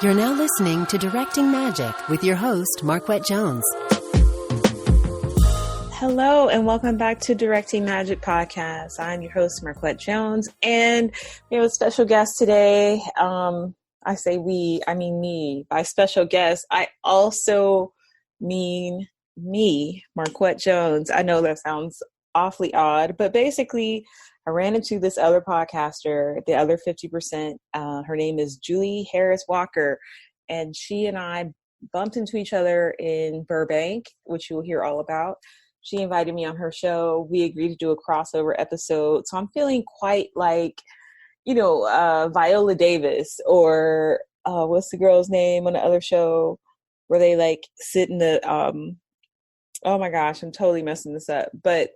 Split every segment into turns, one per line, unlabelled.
You're now listening to Directing Magic with your host, Marquette Jones.
Hello, and welcome back to Directing Magic Podcast. I'm your host, Marquette Jones, and we have a special guest today. I say we, I mean me. By special guest, I also mean me, Marquette Jones. I know that sounds awfully odd, but basically, I ran into this other podcaster, the other 50%. Her name is Julie Harris Walker, and she and I bumped into each other in Burbank, which you'll hear all about. She invited me on her show. We agreed to do a crossover episode. So I'm feeling quite like, Viola Davis or what's the girl's name on the other show where they like sit in the, oh my gosh, I'm totally messing this up. But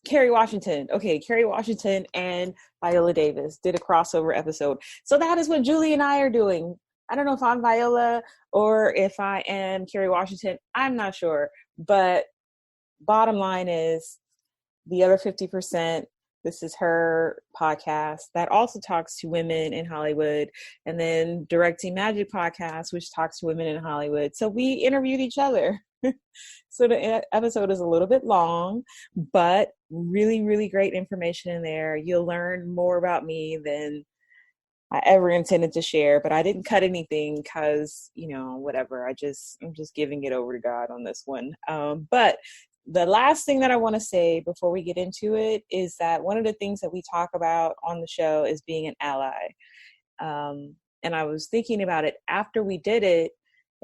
Kerry Washington. Okay, Kerry Washington and Viola Davis did a crossover episode. So that is what Julie and I are doing. I don't know if I'm Viola or if I am Kerry Washington. I'm not sure. But bottom line is the other 50%, this is her podcast that also talks to women in Hollywood. And then Directing Magic Podcast, which talks to women in Hollywood. So we interviewed each other. So the episode is a little bit long, but really, really great information in there. You'll learn more about me than I ever intended to share, but I didn't cut anything because, whatever. I'm just giving it over to God on this one. But the last thing that I want to say before we get into it is that one of the things that we talk about on the show is being an ally. And I was thinking about it after we did it,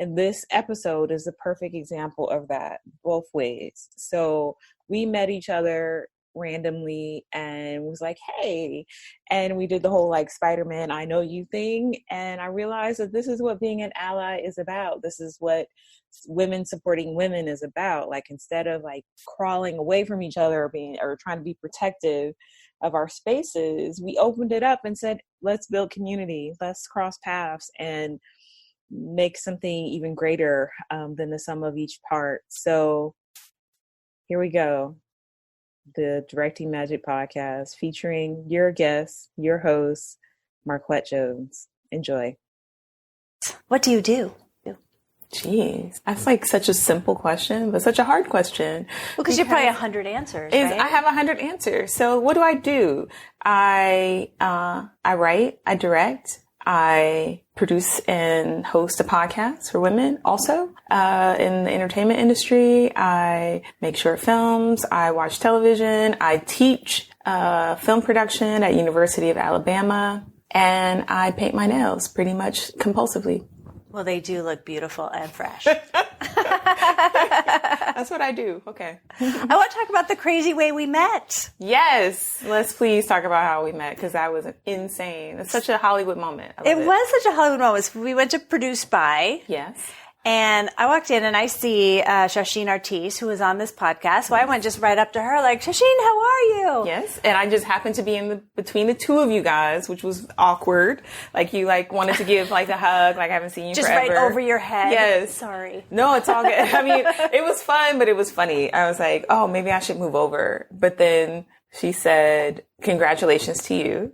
and this episode is a perfect example of that, both ways. So we met each other randomly and was like, hey, and we did the whole like Spider-Man, I know you thing. And I realized that this is what being an ally is about. This is what women supporting women is about. Like, instead of like crawling away from each other or trying to be protective of our spaces, we opened it up and said, let's build community, let's cross paths and make something even greater than the sum of each part. So here we go. The Directing Magic Podcast featuring your guest, your host, Marquette Jones. Enjoy.
What do you do?
Jeez, that's like such a simple question, but such a hard question.
Well, because you probably 100 answers, right?
I have 100 answers. So what do? I write, I direct, I produce and host a podcast for women also in the entertainment industry. I make short films. I watch television. I teach film production at University of Alabama. And I paint my nails pretty much compulsively.
Well, they do look beautiful and fresh.
That's what I do. Okay.
I want to talk about the crazy way we met.
Yes. Let's please talk about how we met, because that was insane. It's such a Hollywood moment.
It was such a Hollywood moment. We went to Produce By.
Yes.
And I walked in and I see Shasheen Artis, who was on this podcast. So I went just right up to her like, Shasheen, how are you?
Yes. And I just happened to be between the two of you guys, which was awkward. Like, you wanted to give like a hug, like I haven't seen you
just
forever.
Just right over your head.
Yes.
Sorry.
No, it's all good. I mean, it was fun, but it was funny. I was like, oh, maybe I should move over. But then she said, congratulations to you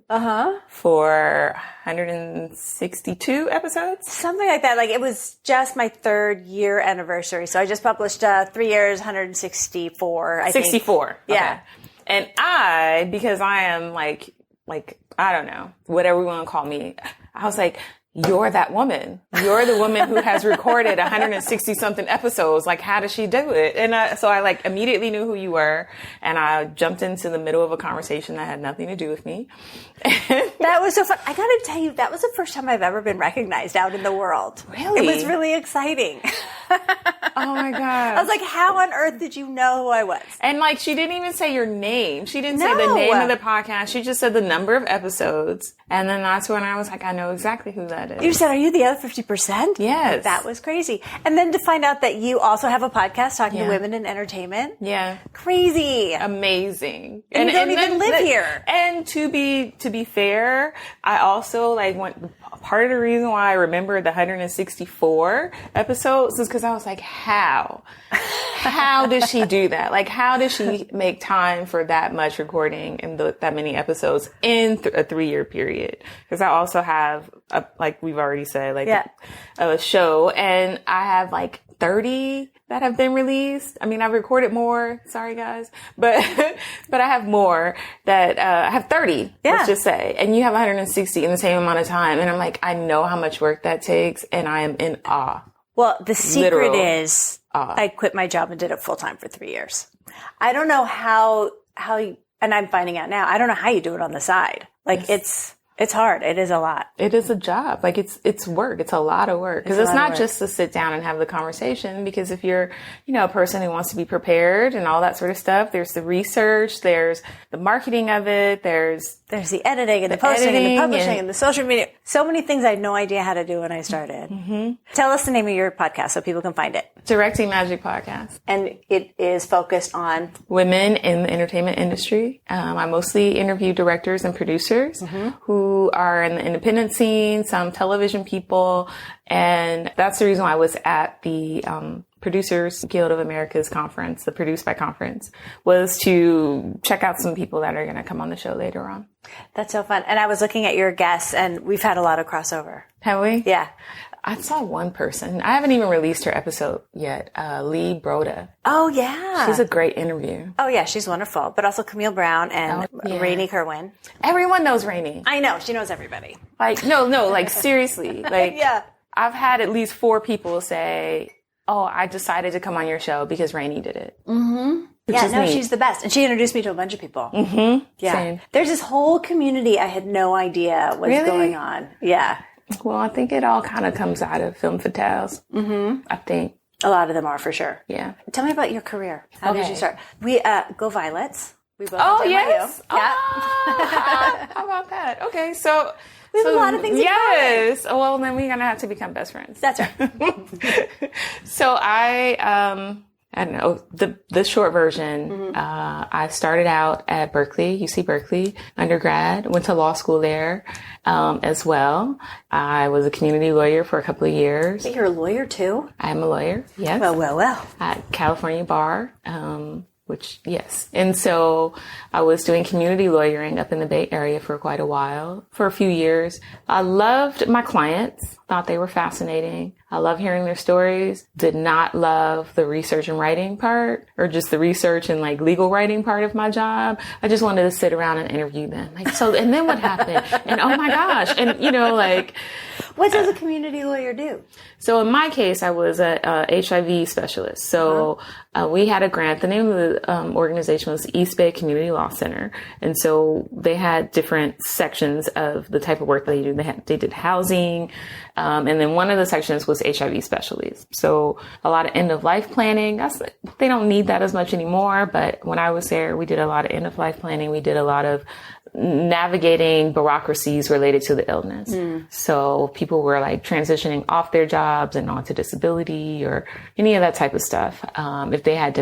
for 162 episodes.
Something like that. Like, it was just my 3rd year anniversary. So I just published 3 years, 164, I think.
64.
Yeah.
Okay. And because I am like, I don't know, whatever you want to call me, I was like, you're that woman. You're the woman who has recorded 160 something episodes. Like, how does she do it? And so I like immediately knew who you were, and I jumped into the middle of a conversation that had nothing to do with me.
That was so fun. I gotta tell you, that was the first time I've ever been recognized out in the world.
Really?
It was really exciting.
Oh my God.
I was like, how on earth did you know who I was?
And like, she didn't even say your name. She didn't say the name of the podcast. She just said the number of episodes. And then that's when I was like, I know exactly who that is.
You said, are you the other 50%?
Yes.
That was crazy. And then to find out that you also have a podcast talking to women in entertainment.
Yeah.
Crazy.
Amazing.
And you don't even live here.
And to be fair, I also part of the reason why I remember the 164 episodes is because I was like, how does she do that? Like, how does she make time for that much recording and that many episodes in a 3-year period? Because I also have, like we've already said, like a show, and I have like 30 that have been released. I mean, I've recorded more. Sorry, guys. But I have more that, I have 30, let's just say. And you have 160 in the same amount of time. And I'm like, I know how much work that takes, and I am in awe.
Well, the secret is I quit my job and did it full time for 3 years. I don't know how and I'm finding out now, I don't know how you do it on the side. Like it's hard. It is a lot.
It is a job. Like it's work. It's a lot of work. Because it's not just to sit down and have the conversation. Because if you're, a person who wants to be prepared and all that sort of stuff, there's the research, there's the marketing of it, there's
the editing and the posting and the publishing and the social media. So many things I had no idea how to do when I started. Mm-hmm. Tell us the name of your podcast so people can find it.
Directing Magic Podcast.
And it is focused on
women in the entertainment industry. I mostly interview directors and producers who are in the independent scene, some television people. And that's the reason why I was at the Producers Guild of America's conference, the Produce by conference, was to check out some people that are going to come on the show later on.
That's so fun. And I was looking at your guests, and we've had a lot of crossover.
Have we?
Yeah.
I saw one person. I haven't even released her episode yet. Lee Broda.
Oh, yeah.
She's a great interview.
Oh, yeah. She's wonderful. But also Camille Brown and Rainey Kerwin.
Everyone knows Rainey.
I know. She knows everybody.
Like, no, like seriously. Like, I've had at least 4 people say, oh, I decided to come on your show because Rainey did it. Mm-hmm.
She's the best. And she introduced me to a bunch of people. Mm-hmm. Yeah.
Same.
There's this whole community I had no idea was going on. Yeah.
Well, I think it all kind of comes out of film fatales. Mm-hmm. I think.
A lot of them are, for sure.
Yeah.
Tell me about your career. How did you start? We, Go Violets. We both
went to
yes.
NYU. Yeah. Oh, how about that? Okay, so
we have a lot of things in common.
Yes. Well, then we're gonna have to become best friends.
That's right.
So I don't know, the short version, I started out at Berkeley, UC Berkeley, undergrad, went to law school there, as well. I was a community lawyer for a couple of years.
You're a lawyer too?
I'm a lawyer, yes.
Well.
At California Bar, yes. And so I was doing community lawyering up in the Bay Area for quite a while, for a few years. I loved my clients, thought they were fascinating. I love hearing their stories. Did not love the research and writing part, or just the research and like legal writing part of my job. I just wanted to sit around and interview them. Like, so, and then what happened? And oh my gosh. And like.
What does a community lawyer do?
So in my case, I was a HIV specialist. So we had a grant. The name of the organization was East Bay Community Law Center. And so they had different sections of the type of work they do. They did housing. And then one of the sections was HIV specialties. So a lot of end of life planning. They don't need that as much anymore. But when I was there, we did a lot of end of life planning. We did a lot of navigating bureaucracies related to the illness. So people were like transitioning off their jobs and onto disability or any of that type of stuff. If they had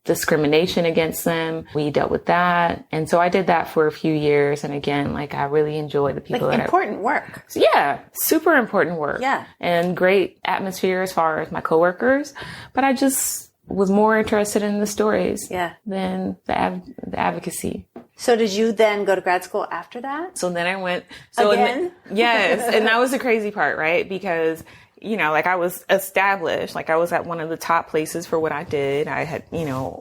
discrimination against them, we dealt with that. And so I did that for a few years. And again, like I really enjoyed the people
important work.
So yeah, super important work.
Yeah.
And great atmosphere as far as my coworkers. But I just was more interested in the stories than the advocacy.
So did you then go to grad school after that?
So then I went.
Again?
Yes. And that was the crazy part, right? Because, like I was established, like I was at one of the top places for what I did. I had,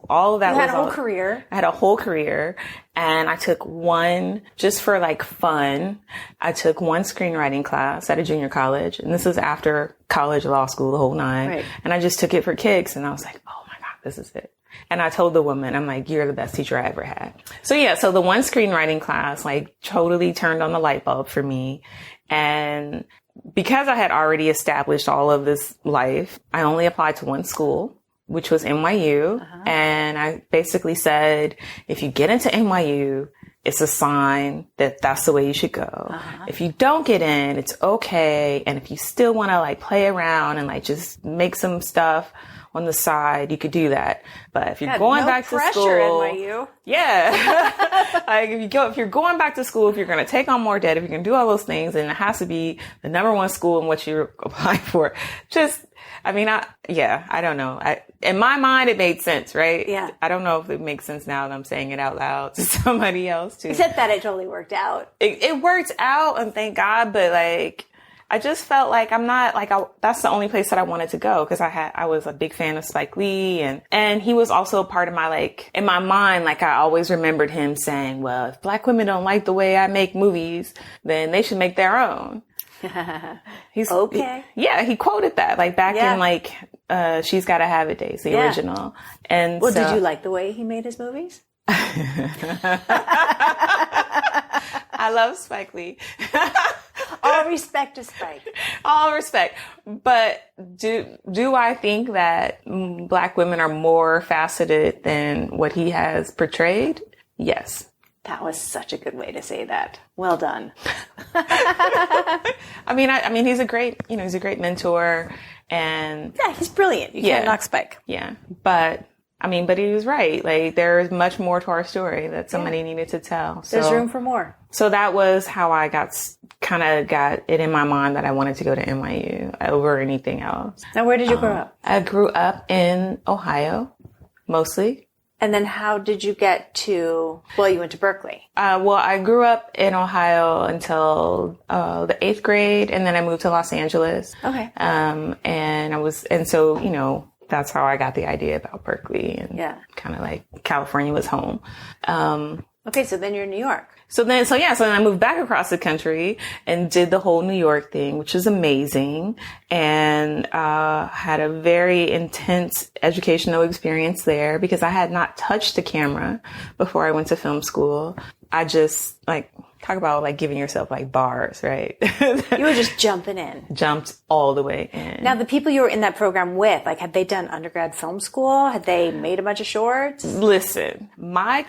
all of that.
You had a whole career.
I had a whole career. And I took one, just for like fun, I took one screenwriting class at a junior college. And this is after college, law school, the whole nine.
Right.
And I just took it for kicks. And I was like, oh my God, this is it. And I told the woman, I'm like, you're the best teacher I ever had. So the one screenwriting class, like totally turned on the light bulb for me. And because I had already established all of this life, I only applied to one school, which was NYU. And I basically said, if you get into NYU, it's a sign that that's the way you should go. If you don't get in, it's okay. And if you still want to like play around and like just make some stuff on the side, you could do that. But if you're going back to school,
NYU.
Yeah. Like if you're going back to school, if you're going to take on more debt, if you're going to do all those things, and it has to be the number one school in what you're applying for. I don't know. In my mind, it made sense, right?
Yeah.
I don't know if it makes sense now that I'm saying it out loud to somebody else too.
Except that it totally worked out.
It worked out, and thank God, but like, I just felt like that's the only place that I wanted to go, because I was a big fan of Spike Lee, and he was also a part of my, like, in my mind, like, I always remembered him saying, well, if Black women don't like the way I make movies, then they should make their own. He's okay. He quoted that, like, back in, like, She's Gotta Have It days, the original. And
did you like the way he made his movies?
I love Spike Lee.
All respect to Spike.
All respect. But do I think that Black women are more faceted than what he has portrayed? Yes.
That was such a good way to say that. Well done.
I mean, he's a great mentor, and
yeah, he's brilliant. You can't knock Spike.
Yeah. But he was right. Like, there's much more to our story that somebody needed to tell. So,
there's room for more.
So that was how I got it in my mind that I wanted to go to NYU over anything else.
Now, where did you grow up?
I grew up in Ohio, mostly.
And then how did you get to, you went to Berkeley.
I grew up in Ohio until the 8th grade, and then I moved to Los Angeles.
Okay.
So that's how I got the idea about Berkeley, and kind of like California was home.
Okay, so then you're in New York.
So then I moved back across the country and did the whole New York thing, which was amazing, and had a very intense educational experience there, because I had not touched the camera before I went to film school. I just, like, talk about, like, giving yourself, like, bars, right?
You were just jumping in.
Jumped all the way in.
Now, the people you were in that program with, like, had they done undergrad film school? Had they made a bunch of shorts?
Listen, my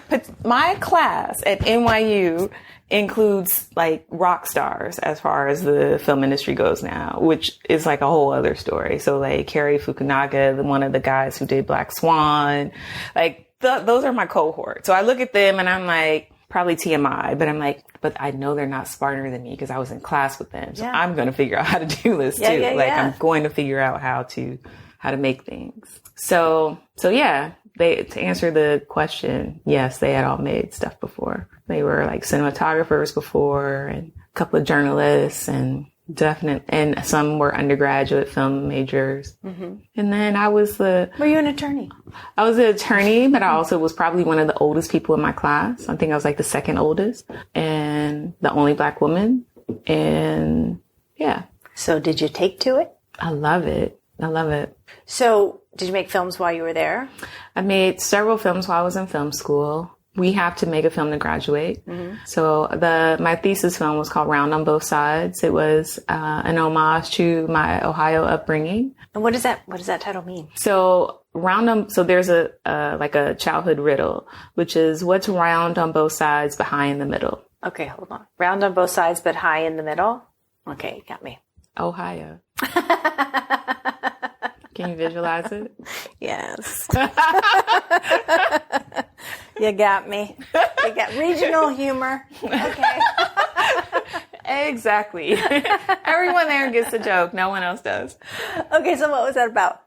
class at NYU includes, like, rock stars as far as the film industry goes now, which is, like, a whole other story. So, like, Cary Fukunaga, one of the guys who did Black Swan, like, those are my cohort. So I look at them and I'm like, probably TMI, but I'm like, but I know they're not smarter than me because I was in class with them. So I'm going to figure out how to do this too. I'm going to figure out how to make things. So to answer the question, yes, they had all made stuff before. They were like cinematographers before, and a couple of journalists, and and some were undergraduate film majors. Mm-hmm. And then were you an attorney? I was an attorney, but I also was probably one of the oldest people in my class. I think I was like the second oldest and the only Black woman. And yeah.
So did you take to it?
I love it.
So did you make films while you were there?
I made several films while I was in film school. We have to make a film to graduate. Mm-hmm. So my thesis film was called Round on Both Sides. It was an homage to my Ohio upbringing.
And what does that title mean?
So there's a childhood riddle, which is, what's round on both sides but high in the middle?
Okay, hold on. Round on both sides but high in the middle? Okay, you got me.
Ohio. Can you visualize it?
Yes. You got me. You got regional humor. Okay.
Exactly. Everyone there gets the joke. No one else does.
Okay, so what was that about?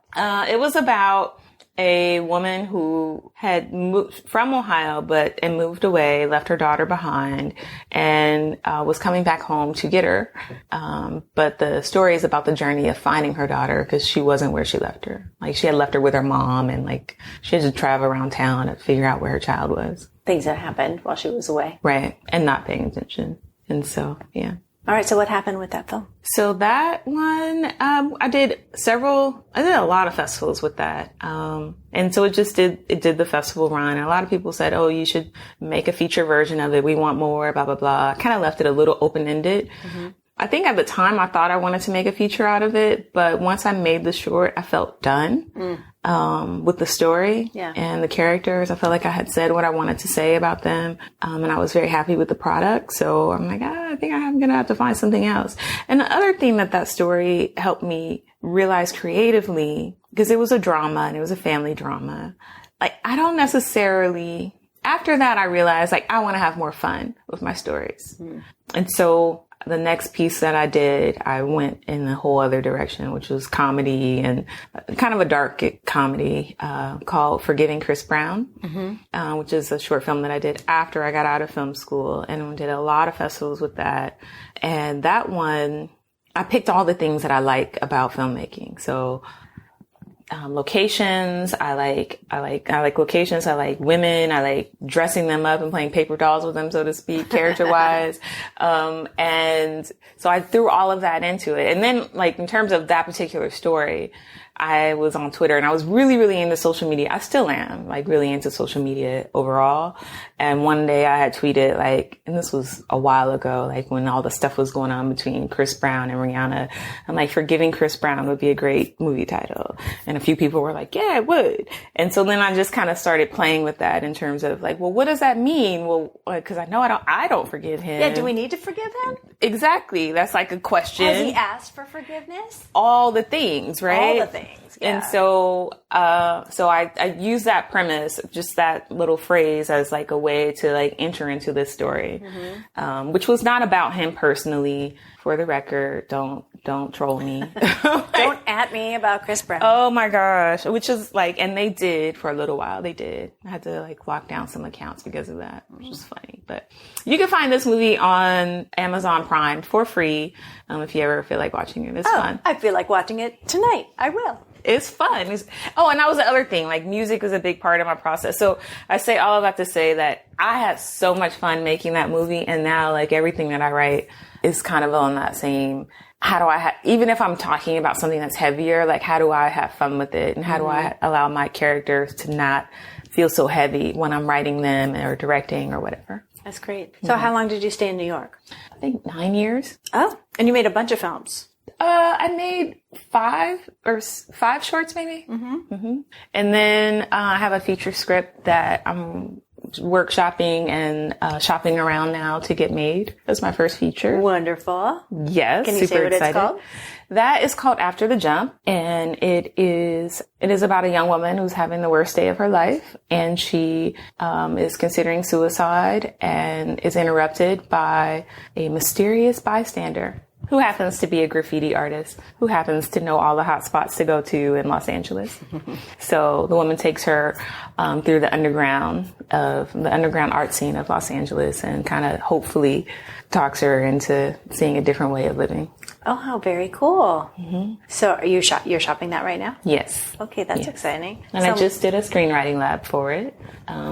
It was about a woman who had moved from Ohio, and moved away, left her daughter behind, and was coming back home to get her. But the story is about the journey of finding her daughter, because she wasn't where she left her. Like, she had left her with her mom, and like she had to travel around town to figure out where her child was.
Things that happened while she was away.
Right. And not paying attention. And so, yeah.
All right. So what happened with that film?
So that one, I did a lot of festivals with that. And so it did the festival run. And a lot of people said, oh, you should make a feature version of it. We want more, blah, blah, blah. I kind of left it a little open-ended. Mm-hmm. I think at the time I thought I wanted to make a feature out of it, but once I made the short, I felt done with the story and the characters. I felt like I had said what I wanted to say about them, and I was very happy with the product. So I'm like, I think I'm going to have to find something else. And the other thing that story helped me realize creatively, because it was a drama and it was a family drama, like, I don't necessarily after that, I realized like I want to have more fun with my stories. And so the next piece that I did, I went in a whole other direction, which was comedy and kind of a dark comedy called Forgiving Chris Brown, which is a short film that I did after I got out of film school, and we did a lot of festivals with that. And that one, I picked all the things that I like about filmmaking. So locations, I like locations. I like women. I like dressing them up and playing paper dolls with them, so to speak, character wise. And so I threw all of that into it. And then like in terms of that particular story, I was on Twitter and I was really, really into social media. I still am like really into social media overall. And one day I had tweeted like, and this was a while ago, like when all the stuff was going on between Chris Brown and Rihanna, I'm like, Forgiving Chris Brown would be a great movie title. And a few people were like, yeah, it would. And so then I just kind of started playing with that in terms of like, well, what does that mean? Well, cause I know I don't forgive him.
Yeah. Do we need to forgive him?
Exactly. That's like a question.
Has he asked for forgiveness?
All the things, right?
All the things. Yeah.
And so I use that premise, just that little phrase as like a way to like enter into this story, which was not about him personally, for the record. Don't troll me.
Don't at me about Chris Brown.
Oh my gosh. Which is like, and they did for a little while. They did. I had to like lock down some accounts because of that, which was funny. But you can find this movie on Amazon Prime for free. If you ever feel like watching it, it's fun.
I feel like watching it tonight. I will.
It's fun. And that was the other thing. Like music was a big part of my process. So I say all of that to say that I had so much fun making that movie. And now like everything that I write is kind of on that same, how do I even if I'm talking about something that's heavier, like how do I have fun with it? And how do I allow my characters to not feel so heavy when I'm writing them or directing or whatever?
That's great. So how long did you stay in New York?
I think 9 years.
Oh, and you made a bunch of films.
I made 5 shorts maybe. And then I have a feature script that I'm workshopping and shopping around now to get made. That's my first feature.
Wonderful.
Yes.
Can you say what it's called?
That is called After the Jump, and it is about a young woman who's having the worst day of her life, and she is considering suicide and is interrupted by a mysterious bystander who happens to be a graffiti artist, who happens to know all the hot spots to go to in Los Angeles. So the woman takes her through the underground art scene of Los Angeles and kind of hopefully talks her into seeing a different way of living.
Oh, how very cool. So are you're shopping that right now?
Yes.
Okay, that's exciting.
And I just did a screenwriting lab for it,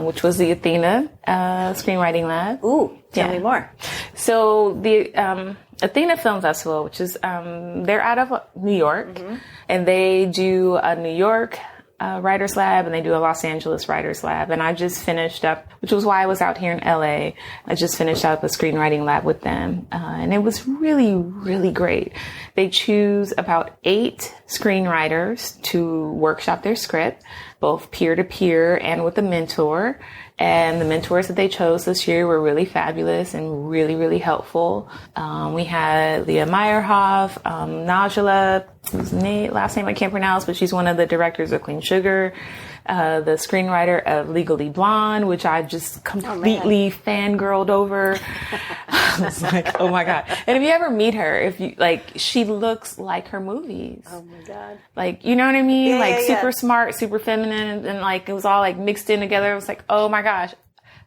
which was the Athena screenwriting lab.
Ooh, tell me more.
So the Athena Film Festival, which is they're out of New York, and they do a New York writers lab and they do a Los Angeles writers lab. And I just finished up, which was why I was out here in LA. I just finished up a screenwriting lab with them. And it was really, really great. They choose about 8 screenwriters to workshop their script, both peer to peer and with a mentor. And the mentors that they chose this year were really fabulous and really, really helpful. We had Leah Meyerhoff, Najla, whose last name I can't pronounce, but she's one of the directors of Clean Sugar, the screenwriter of Legally Blonde, which I just completely fangirled over. I was like, oh my God. And if you ever meet her, she looks like her movies.
Oh my God.
Like, you know what I mean?
Yeah,
super smart, super feminine, and like, it was all like mixed in together. It was like, oh my gosh.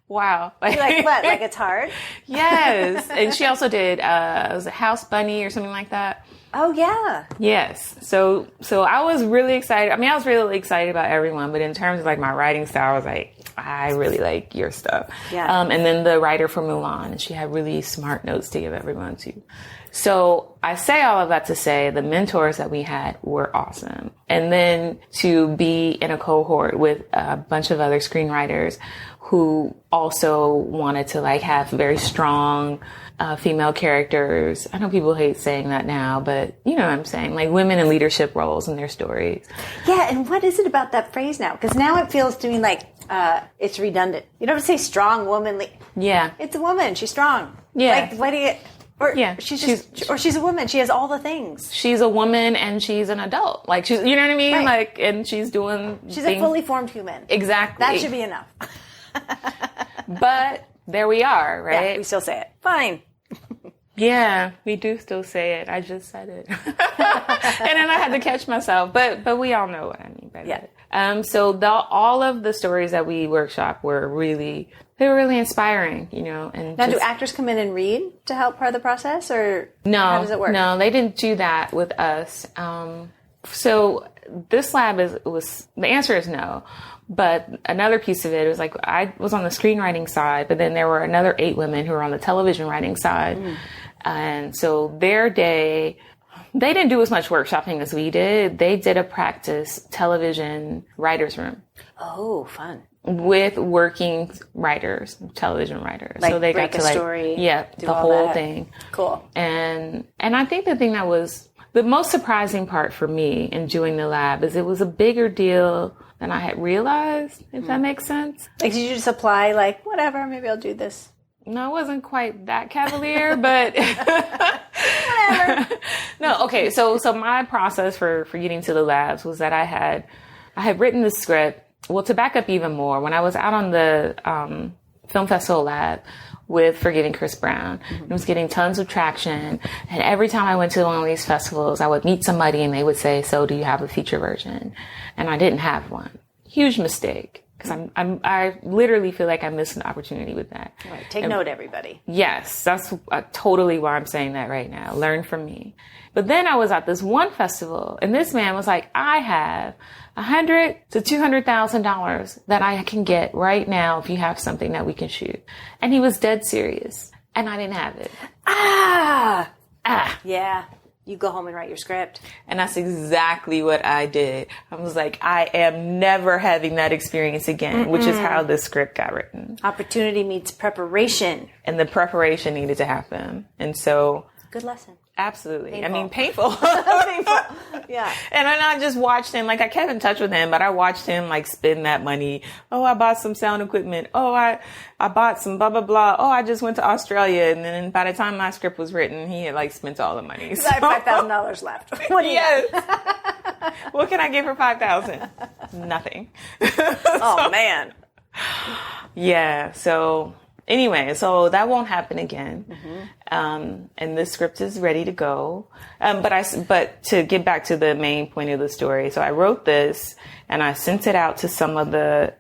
Wow.
Like what? Like it's hard?
Yes. And she also did, it was a House Bunny or something like that.
Oh yeah.
Yes. So I was really excited. I mean, I was really excited about everyone, but in terms of like my writing style, I was like, I really like your stuff.
Yeah.
And then the writer for Mulan, and she had really smart notes to give everyone too. So I say all of that to say the mentors that we had were awesome. And then to be in a cohort with a bunch of other screenwriters who also wanted to like have very strong female characters. I know people hate saying that now, but you know what I'm saying? Like women in leadership roles in their stories.
Yeah, and what is it about that phrase now? Because now it feels to me like it's redundant. You don't have to say strong woman.
Yeah.
It's a woman. She's strong.
Yeah.
Like, what do you... Or
yeah,
she's a woman. She has all the things.
She's a woman and she's an adult. Like she's, you know what I mean?
Right.
Like, and she's doing.
She's a fully formed human.
Exactly.
That should be enough.
But there we are, right?
Yeah, we still say it. Fine.
Yeah, we do still say it. I just said it. And then I had to catch myself. But we all know what I mean by that. So all of the stories that we workshop were really inspiring, you know. And
now, do actors come in and read to help part of the process, or how does it work?
No, they didn't do that with us. So this lab the answer is no. But another piece of it was like, I was on the screenwriting side, but then there were another 8 women who were on the television writing side. And so their day, they didn't do as much workshopping as we did. They did a practice television writer's room.
Oh, fun.
With working writers, television writers.
Like
so they
break
got to
a story,
the whole thing.
Cool.
And I think the thing that was the most surprising part for me in doing the lab is it was a bigger deal than I had realized, if that makes sense.
Like, did you just apply, like, whatever, maybe I'll do this?
No, it wasn't quite that cavalier, but
whatever.
No, okay. So my process for getting to the labs was that I had written the script. Well, to back up even more, when I was out on the film festival lab with Forgetting Chris Brown, it was getting tons of traction. And every time I went to one of these festivals, I would meet somebody and they would say, "So do you have a feature version?" And I didn't have one. Huge mistake. Because I literally feel like I missed an opportunity with that.
All right, take note, everybody.
Yes, that's totally why I'm saying that right now. Learn from me. But then I was at this one festival, and this man was like, "I have $100,000 to $200,000 that I can get right now if you have something that we can shoot." And he was dead serious, and I didn't have it.
Yeah. You go home and write your script.
And that's exactly what I did. I was like, I am never having that experience again, which is how this script got written.
Opportunity meets preparation.
And the preparation needed to happen. And so...
Good lesson.
Absolutely.
Painful.
I mean, painful.
Painful. Yeah.
And then I just watched him, like I kept in touch with him, but I watched him like spend that money. Oh, I bought some sound equipment. Oh, I bought some blah, blah, blah. Oh, I just went to Australia. And then by the time my script was written, he had like spent all the money.
So I have $5,000 left. What do you
got? What can I get for $5,000? Nothing.
Oh, man.
Yeah. So... Anyway, so that won't happen again. And this script is ready to go. But to get back to the main point of the story, so I wrote this and I sent it out to some of the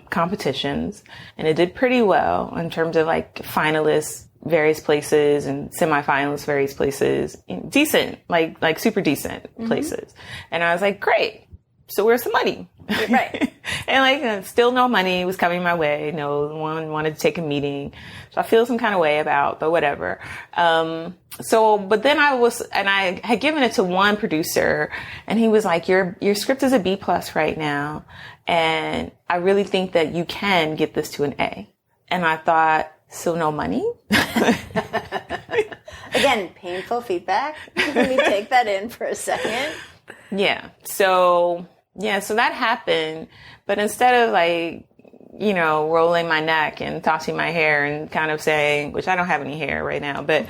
competitions, and it did pretty well in terms of like finalists, various places, and semifinalists, various places, decent, like super decent places. And I was like, great. So where's the money?
Right.
And like, still no money was coming my way. No one wanted to take a meeting. So I feel some kind of way about, but whatever. But then I had given it to one producer, and he was like, your script is a B+ right now. And I really think that you can get this to an A. And I thought, so no money?
Again, painful feedback. Let me take that in for a second.
Yeah. So that happened. But instead of like, you know, rolling my neck and tossing my hair and kind of saying, which I don't have any hair right now, but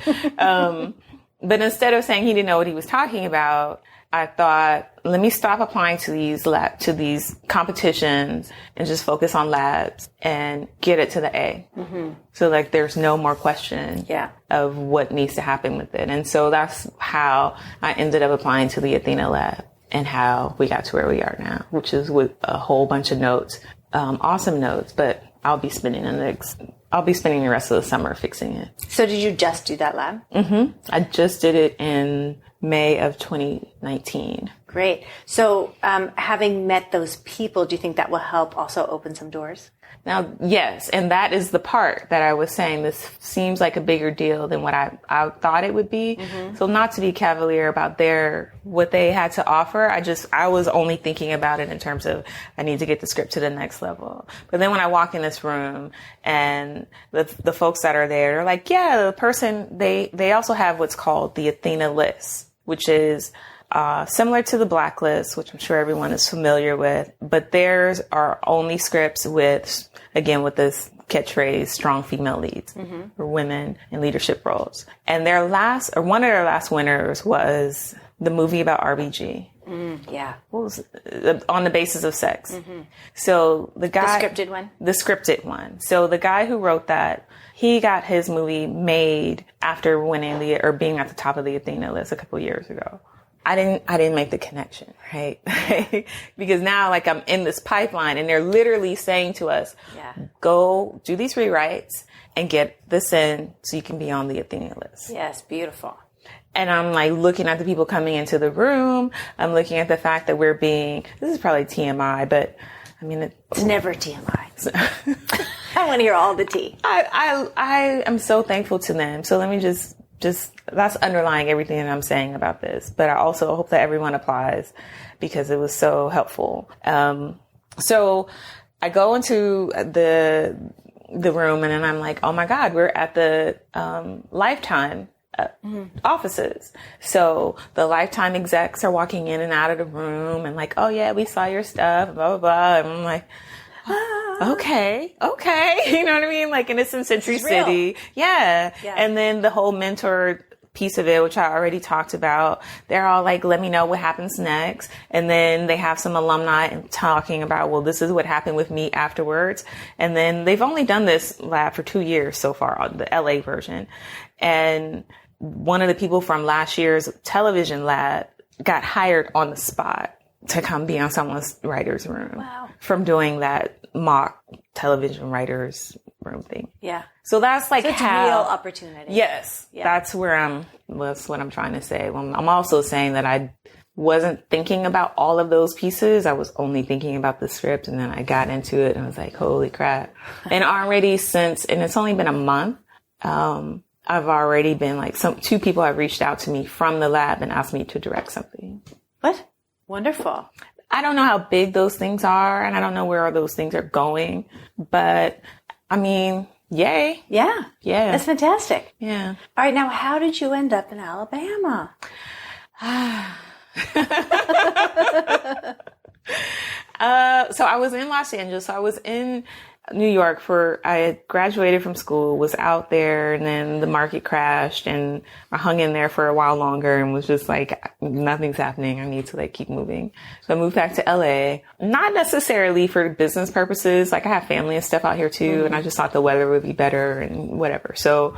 instead of saying he didn't know what he was talking about, I thought, let me stop applying to these competitions and just focus on labs and get it to the A. So like there's no more question of what needs to happen with it. And so that's how I ended up applying to the Athena lab and how we got to where we are now, which is with a whole bunch of notes, awesome notes, but I'll be spending the rest of the summer fixing it.
So did you just do that lab?
I just did it in May of 2019.
Great. So having met those people, do you think that will help also open some doors?
Now, yes. And that is the part that I was saying. This seems like a bigger deal than what I thought it would be. So not to be cavalier about what they had to offer. I was only thinking about it in terms of I need to get the script to the next level. But then when I walk in this room and the folks that are there, they're like, yeah, the person, they also have what's called the Athena list, which is similar to the Blacklist, which I'm sure everyone is familiar with, but theirs are only scripts with this catchphrase, strong female leads or women in leadership roles. And one of their last winners was the movie about RBG.
Yeah.
What was on the basis of sex. So the guy,
the scripted one.
So the guy who wrote that, he got his movie made after winning or being at the top of the Athena list a couple years ago. I didn't make the connection, right? Because now like I'm in this pipeline and they're literally saying to us, go do these rewrites and get this in so you can be on the Athena list.
Yes, beautiful.
And I'm like looking at the people coming into the room. I'm looking at the fact that this is probably TMI, but I mean,
it's never TMI. I want to hear all the tea.
I am so thankful to them. So let me just that's underlying everything that I'm saying about this. But I also hope that everyone applies because it was so helpful. So I go into the room and then I'm like, oh my God, we're at the Lifetime offices. So the Lifetime execs are walking in and out of the room and like, oh yeah, we saw your stuff, blah, blah, blah. And I'm like, okay. You know what I mean? Like, and it's in Century City. Yeah. And then the whole mentor piece of it, which I already talked about, they're all like, let me know what happens next. And then they have some alumni and talking about, well, this is what happened with me afterwards. And then they've only done this lab for 2 years so far on the LA version. And one of the people from last year's television lab got hired on the spot to come be on someone's writer's room from doing that mock television writer's room thing. Yeah. So that's like
it's a real opportunity.
Yes. Yeah. That's what I'm trying to say. Well, I'm also saying that I wasn't thinking about all of those pieces. I was only thinking about the script and then I got into it and I was like, holy crap. And already and it's only been a month, I've already been like two people have reached out to me from the lab and asked me to direct something.
What? Wonderful.
I don't know how big those things are and I don't know where those things are going, but I mean, yay.
Yeah.
Yeah.
That's fantastic.
Yeah.
All right. Now, how did you end up in Alabama?
So I was in Los Angeles. So I was in New York I had graduated from school, was out there, and then the market crashed and I hung in there for a while longer and was just like, nothing's happening. I need to like keep moving. So I moved back to LA, not necessarily for business purposes. Like I have family and stuff out here too. And I just thought the weather would be better and whatever. So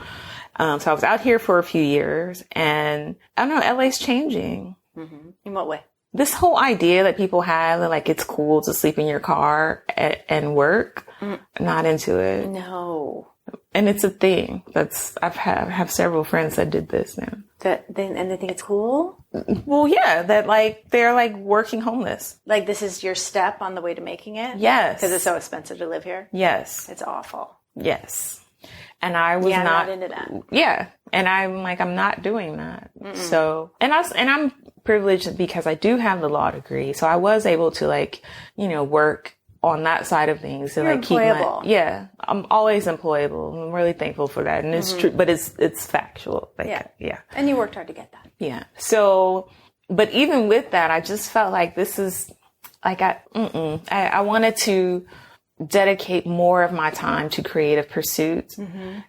I was out here for a few years and I don't know, LA's changing.
In what way?
This whole idea that people have that like it's cool to sleep in your car and work, not into it.
No.
And it's a thing. I have several friends that did this now.
And they think it's cool?
Well, yeah, that like they're like working homeless.
Like this is your step on the way to making it?
Yes.
Because it's so expensive to live here?
Yes.
It's awful.
Yes. And I was
not into that.
Yeah. And I'm like, I'm not doing that. So, and I'm privileged because I do have the law degree. So I was able to like, work on that side of things to like keep I'm always employable. I'm really thankful for that. And it's true, but it's factual. Like, yeah.
And you worked hard to get that.
Yeah. So, but even with that, I just felt like this is like, I wanted to dedicate more of my time to creative pursuits.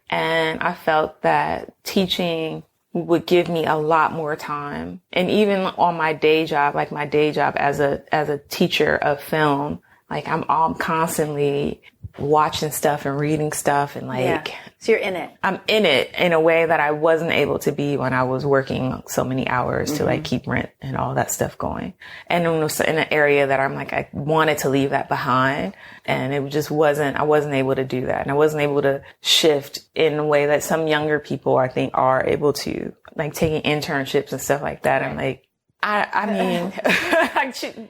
And I felt that teaching would give me a lot more time. And even on my day job, like my day job as a teacher of film, like I'm constantly watching stuff and reading stuff and like,
so you're in it.
I'm in it in a way that I wasn't able to be when I was working so many hours to like keep rent and all that stuff going. And in an area that I'm like, I wanted to leave that behind and it just I wasn't able to do that. And I wasn't able to shift in a way that some younger people I think are able to, like taking internships and stuff like that. Right. I'm like, I mean,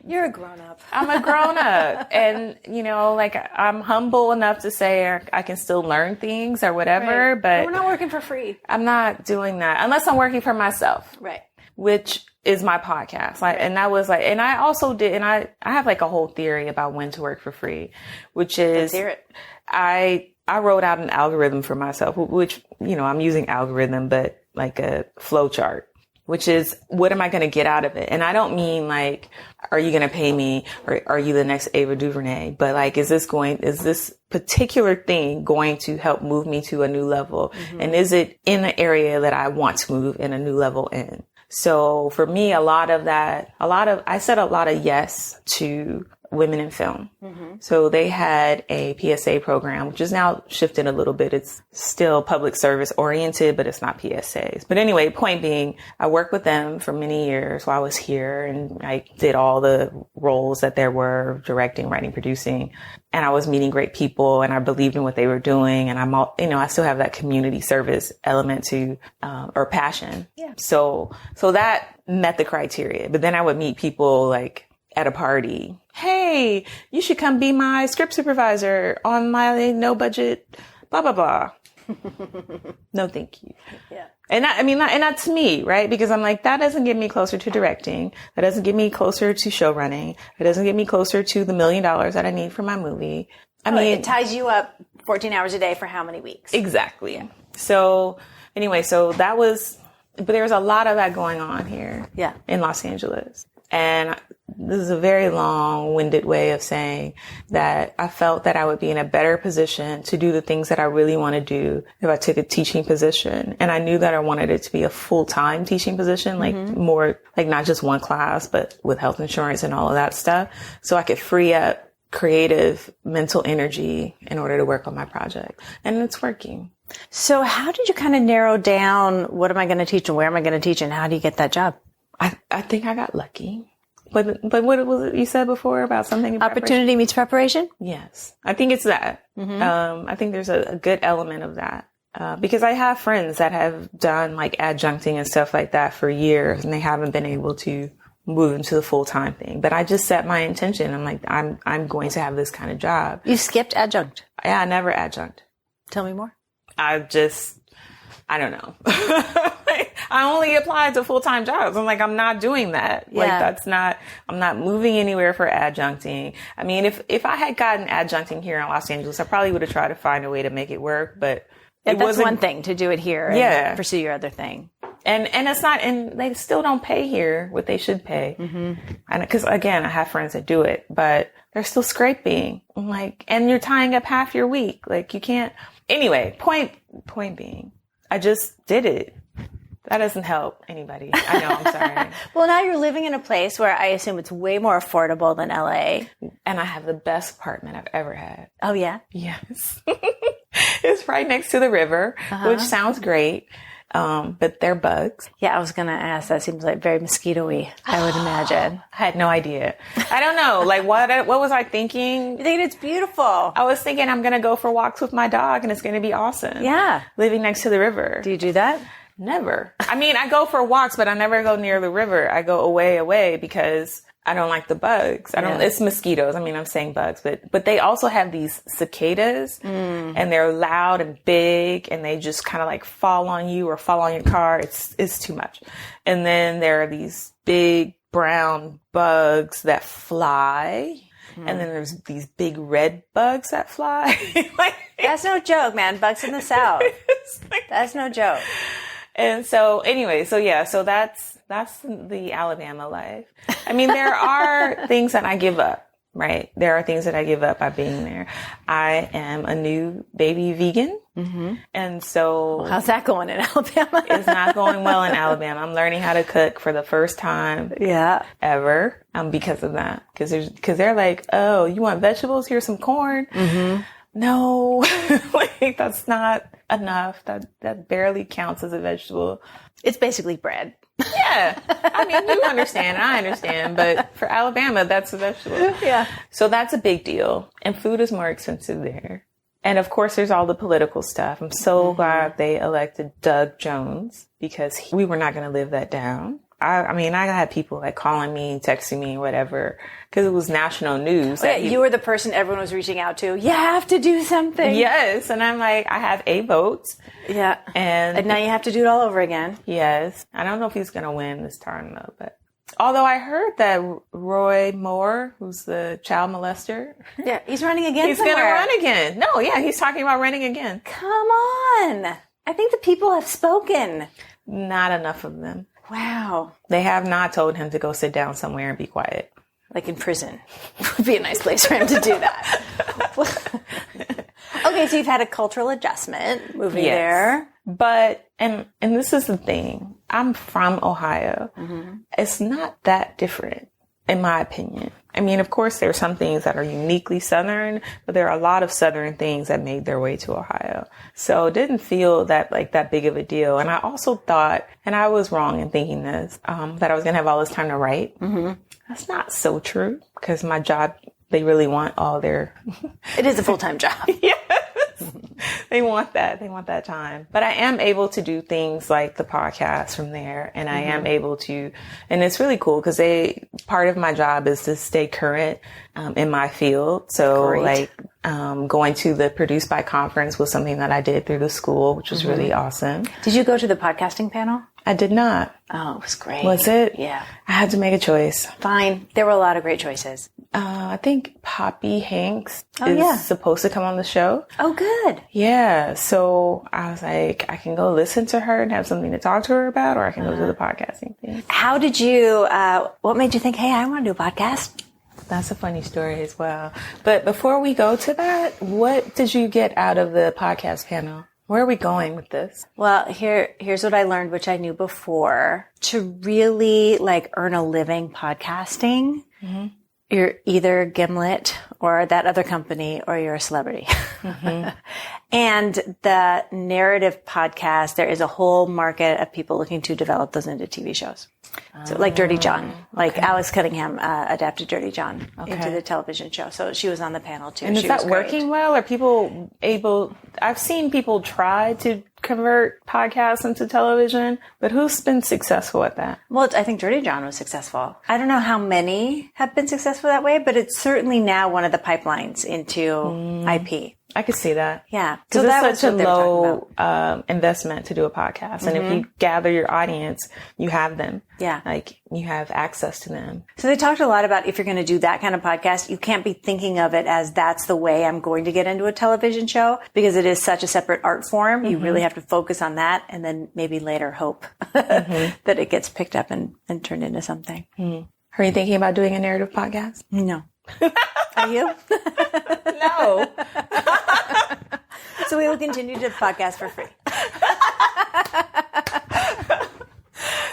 you're a grown up.
I'm a grown up and, like I'm humble enough to say I can still learn things or whatever, but
we're not working for free.
I'm not doing that unless I'm working for myself.
Right.
Which is my podcast. Like, and that was like, and I also did, and I have like a whole theory about when to work for free, which is,
let's hear it.
I wrote out an algorithm for myself, which, I'm using algorithm, but like a flow chart. which is, what am I going to get out of it? And I don't mean like, are you going to pay me, or are you the next Ava DuVernay? But like, is this particular thing going to help move me to a new level? And is it in an area that I want to move in a new level in? So for me, I said a lot of yes to women in film. So they had a PSA program, which is now shifted a little bit. It's still public service oriented, but it's not PSAs. But anyway, point being, I worked with them for many years while I was here, and I did all the roles that there were: directing, writing, producing. And I was meeting great people, and I believed in what they were doing. And I still have that community service element to, or passion. Yeah. So that met the criteria. But then I would meet people like at a party. Hey, you should come be my script supervisor on my no budget, blah, blah, blah. No, thank you. Yeah. And that's me, right? Because I'm like, that doesn't get me closer to directing. That doesn't get me closer to show running. It doesn't get me closer to the $1 million that I need for my movie.
It ties you up 14 hours a day for how many weeks?
Exactly. Yeah. So anyway, but there was a lot of that going on here in Los Angeles. And this is a very long-winded way of saying that I felt that I would be in a better position to do the things that I really want to do if I took a teaching position. And I knew that I wanted it to be a full-time teaching position, like more, like not just one class, but with health insurance and all of that stuff. So I could free up creative mental energy in order to work on my project. And it's working.
So how did you kind of narrow down, what am I going to teach and where am I going to teach, and how do you get that job?
I think I got lucky. But what was it you said before about something?
Opportunity meets preparation?
Yes. I think it's that. I think there's a good element of that. Because I have friends that have done like adjuncting and stuff like that for years, and they haven't been able to move into the full-time thing. But I just set my intention. I'm like, I'm going to have this kind of job.
You skipped adjunct?
Yeah, I never adjunct.
Tell me more.
I don't know. I only applied to full-time jobs. I'm like, I'm not doing that. Yeah. Like, I'm not moving anywhere for adjuncting. I mean, if I had gotten adjuncting here in Los Angeles, I probably would have tried to find a way to make it work, but
that's one thing to do it here and pursue your other thing.
And it's not, and they still don't pay here what they should pay. And because again, I have friends that do it, but they're still scraping. I'm like, and you're tying up half your week. Like, you can't. Anyway, point being, I just did it. That doesn't help anybody. I know, I'm sorry.
Well, now you're living in a place where I assume it's way more affordable than LA.
And I have the best apartment I've ever had.
Oh, yeah?
Yes. It's right next to the river, which sounds great. But they're bugs.
Yeah, I was going to ask. That seems like very mosquito-y, I would imagine.
I had no idea. I don't know. Like, what was I thinking?
You think it's beautiful?
I was thinking I'm going to go for walks with my dog and it's going to be awesome.
Yeah.
Living next to the river.
Do you do that?
Never. I mean, I go for walks, but I never go near the river. I go away because I don't like the bugs. It's mosquitoes. I mean, I'm saying bugs, but they also have these cicadas and they're loud and big and they just kind of like fall on you or fall on your car. It's too much. And then there are these big brown bugs that fly. And then there's these big red bugs that fly.
That's no joke, man. Bugs in the South. That's no joke.
And so anyway, so that's the Alabama life. I mean, there are things that I give up, right? There are things that I give up by being there. I am a new baby vegan. And so
how's that going in Alabama?
It's not going well in Alabama. I'm learning how to cook for the first time ever because of that. Because they're like, oh, you want vegetables? Here's some corn. No, like that's not enough. That barely counts as a vegetable.
It's basically bread.
Yeah. I mean, you understand and I understand, but for Alabama, that's a vegetable.
Yeah.
So that's a big deal. And food is more expensive there. And of course, there's all the political stuff. I'm so glad they elected Doug Jones because we were not going to live that down. I mean, I had people like calling me, texting me, whatever, because it was national news.
You were the person everyone was reaching out to. You have to do something.
Yes. And I'm like, I have a vote.
Yeah. And now you have to do it all over again.
Yes. I don't know if he's going to win this term, though. But although I heard that Roy Moore, who's the child molester.
Yeah, he's running again.
He's going to run again. No, yeah, he's talking about running again.
Come on. I think the people have spoken.
Not enough of them.
Wow.
They have not told him to go sit down somewhere and be quiet.
Like in prison would be a nice place for him to do that. Okay, so you've had a cultural adjustment moving there.
But, and this is the thing, I'm from Ohio. Mm-hmm. It's not that different, in my opinion. I mean, of course, there are some things that are uniquely Southern, but there are a lot of Southern things that made their way to Ohio. So it didn't feel that big of a deal. And I also thought, and I was wrong in thinking this, that I was going to have all this time to write. Mm-hmm. That's not so true, because my job, they really want all their...
It is a full-time job.
Yes. They want that. They want that time. But I am able to do things like the podcast from there. And I am able to, and it's really cool because part of my job is to stay current in my field. So going to the Produced by conference was something that I did through the school, which was really awesome.
Did you go to the podcasting panel?
I did not.
Oh, it was great.
Was it?
Yeah.
I had to make a choice.
Fine. There were a lot of great choices.
I think Poppy Hanks is supposed to come on the show.
Oh, good.
Yeah. So I was like, I can go listen to her and have something to talk to her about, or I can go to the podcasting thing.
How did you, what made you think, hey, I want to do a podcast?
That's a funny story as well. But before we go to that, what did you get out of the podcast panel? Where are we going with this?
Well, here's what I learned, which I knew before. To really earn a living podcasting, you're either Gimlet or that other company, or you're a celebrity. And the narrative podcast, there is a whole market of people looking to develop those into TV shows. So like Dirty John, Alex Cunningham adapted Dirty John into the television show. So she was on the panel too.
And is that working well? Are people able, I've seen people try to convert podcasts into television, but who's been successful at that?
Well, I think Dirty John was successful. I don't know how many have been successful that way, but it's certainly now one of the pipelines into IP.
I could see that.
Yeah.
So it's such a low investment to do a podcast. And if you gather your audience, you have them.
Yeah.
You have access to them.
So they talked a lot about if you're going to do that kind of podcast, you can't be thinking of it as that's the way I'm going to get into a television show, because it is such a separate art form. You really have to focus on that, and then maybe later hope that it gets picked up and turned into something.
Are you thinking about doing a narrative podcast?
No. Are you?
No.
So we will continue to podcast for free.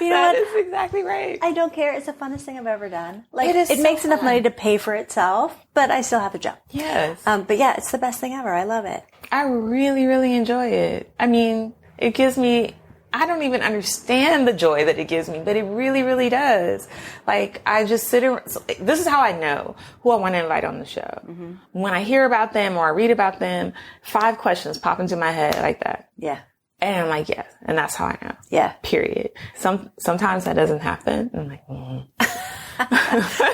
You know
that is exactly right.
I don't care. It's the funnest thing I've ever done. It makes enough money to pay for itself, but I still have a job.
Yes.
But yeah, it's the best thing ever. I love it.
I really, really enjoy it. I mean, it gives me, I don't even understand the joy that it gives me, but it really, really does. I just sit around. This is how I know who I want to invite on the show. When I hear about them or I read about them, 5 questions pop into my head like that.
Yeah.
And I'm like, yes. And that's how I know.
Yeah.
Period. Sometimes that doesn't happen. I'm like,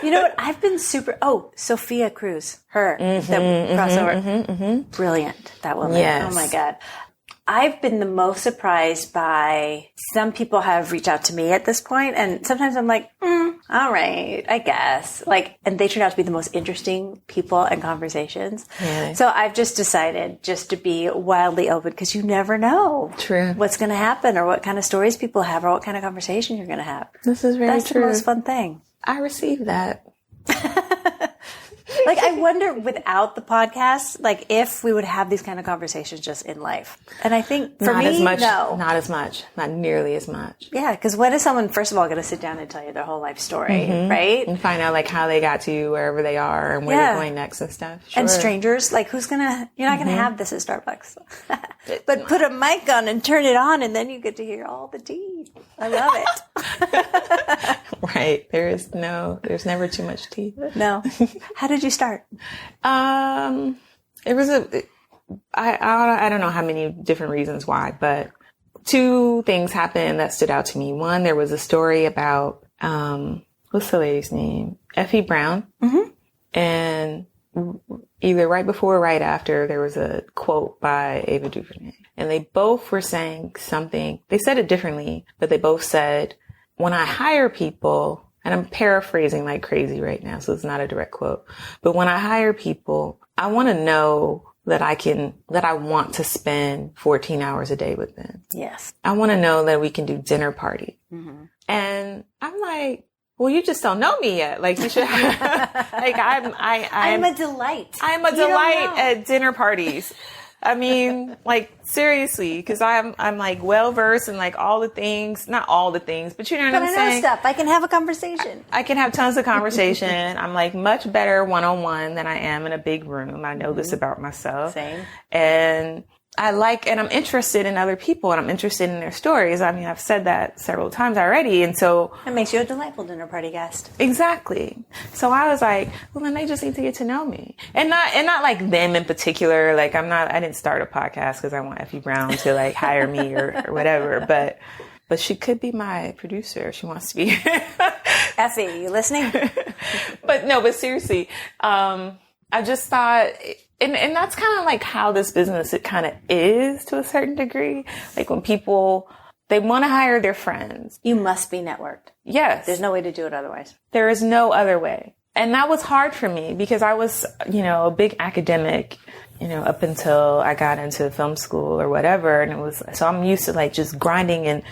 You know what? I've been Sophia Cruz, the crossover. Brilliant. That woman.
Yes.
Oh my God. I've been the most surprised by some people have reached out to me at this point, and sometimes I'm like, all right, I guess. And they turn out to be the most interesting people and conversations.
Yeah.
So I've just decided just to be wildly open, because you never know what's going to happen, or what kind of stories people have, or what kind of conversation you're going to have.
This is very true.
That's the most fun thing.
I received that.
I wonder without the podcast, if we would have these kind of conversations just in life. And I think for me, no.
Not as much. Not nearly as much.
Yeah, because when is someone, first of all, going to sit down and tell you their whole life story, right?
And find out how they got to wherever they are and where they're going next and stuff. Sure.
And strangers, you're not going to have this at Starbucks. But put a mic on and turn it on, and then you get to hear all the tea. I love it.
Right. There's never too much tea.
No. How did you start?
It was I don't know how many different reasons why, but 2 things happened that stood out to me. One, there was a story about, what's the lady's name? Effie Brown. And either right before or right after, there was a quote by Ava DuVernay. And they both were saying something. They said it differently, but they both said, when I hire people, and I'm paraphrasing like crazy right now, so it's not a direct quote, but when I hire people, I want to know that I want to spend 14 hours a day with them.
Yes.
I want to know that we can do dinner party. Mm-hmm. And I'm like, well, you just don't know me yet. Like, you should, like,
I'm a delight.
I'm a delight at dinner parties. I mean, like, seriously, because I'm like well versed in like all the things, not all the things, but you know what I'm saying?
I know stuff. I can have a conversation.
I can have tons of conversation. I'm like much better one-on-one than I am in a big room. I know this about myself.
Same.
And I'm interested in other people and I'm interested in their stories. I mean, I've said that several times already. And so
it makes you a delightful dinner party guest.
Exactly. So I was like, well, then they just need to get to know me and not like them in particular. Like I didn't start a podcast because I want Effie Brown to like hire me or whatever, but she could be my producer if she wants to be.
Effie, you listening?
But seriously, I just thought, and that's kind of like how this business, it kind of is to a certain degree. Like when people, they want to hire their friends.
You must be networked.
Yes.
There's no way to do it otherwise.
There is no other way. And that was hard for me because I was, a big academic, up until I got into film school or whatever. And so I'm used to like just grinding and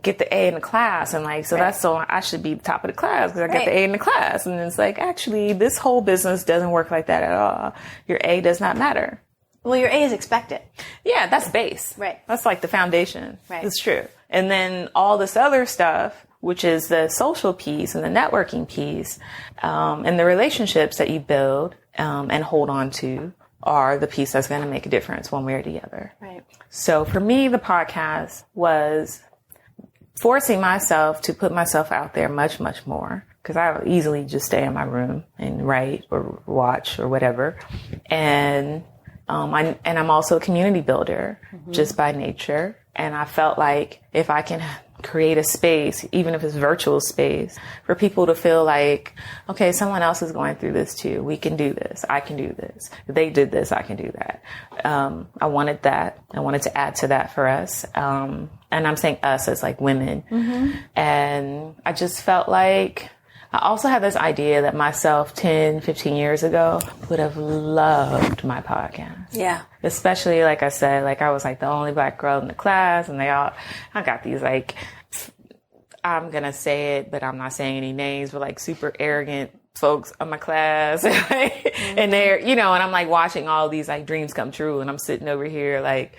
get the A in the class and like, so right. That's so I should be the top of the class because I got the A in the class. And it's like, actually, this whole business doesn't work like that at all. Your A does not matter.
Well, your A is expected.
Yeah, that's base.
Right.
That's like the foundation.
Right.
It's true. And then all this other stuff, which is the social piece and the networking piece, and the relationships that you build, and hold on to are the piece that's going to make a difference one way or the other.
Right.
So for me, the podcast was forcing myself to put myself out there much, much more because I would easily just stay in my room and write or watch or whatever. And I'm also a community builder just by nature. And I felt like if I can create a space, even if it's virtual space, for people to feel like, okay, someone else is going through this too. We can do this. I can do this. If they did this, I can do that. I wanted that. I wanted to add to that for us. And I'm saying us as like women. Mm-hmm. And I just felt like I also had this idea that myself 10, 15 years ago would have loved my podcast.
Yeah.
Especially, like I said, like I was like the only Black girl in the class and I got these like, I'm going to say it, but I'm not saying any names, but like super arrogant folks in my class. And they're, and I'm like watching all these like dreams come true and I'm sitting over here like,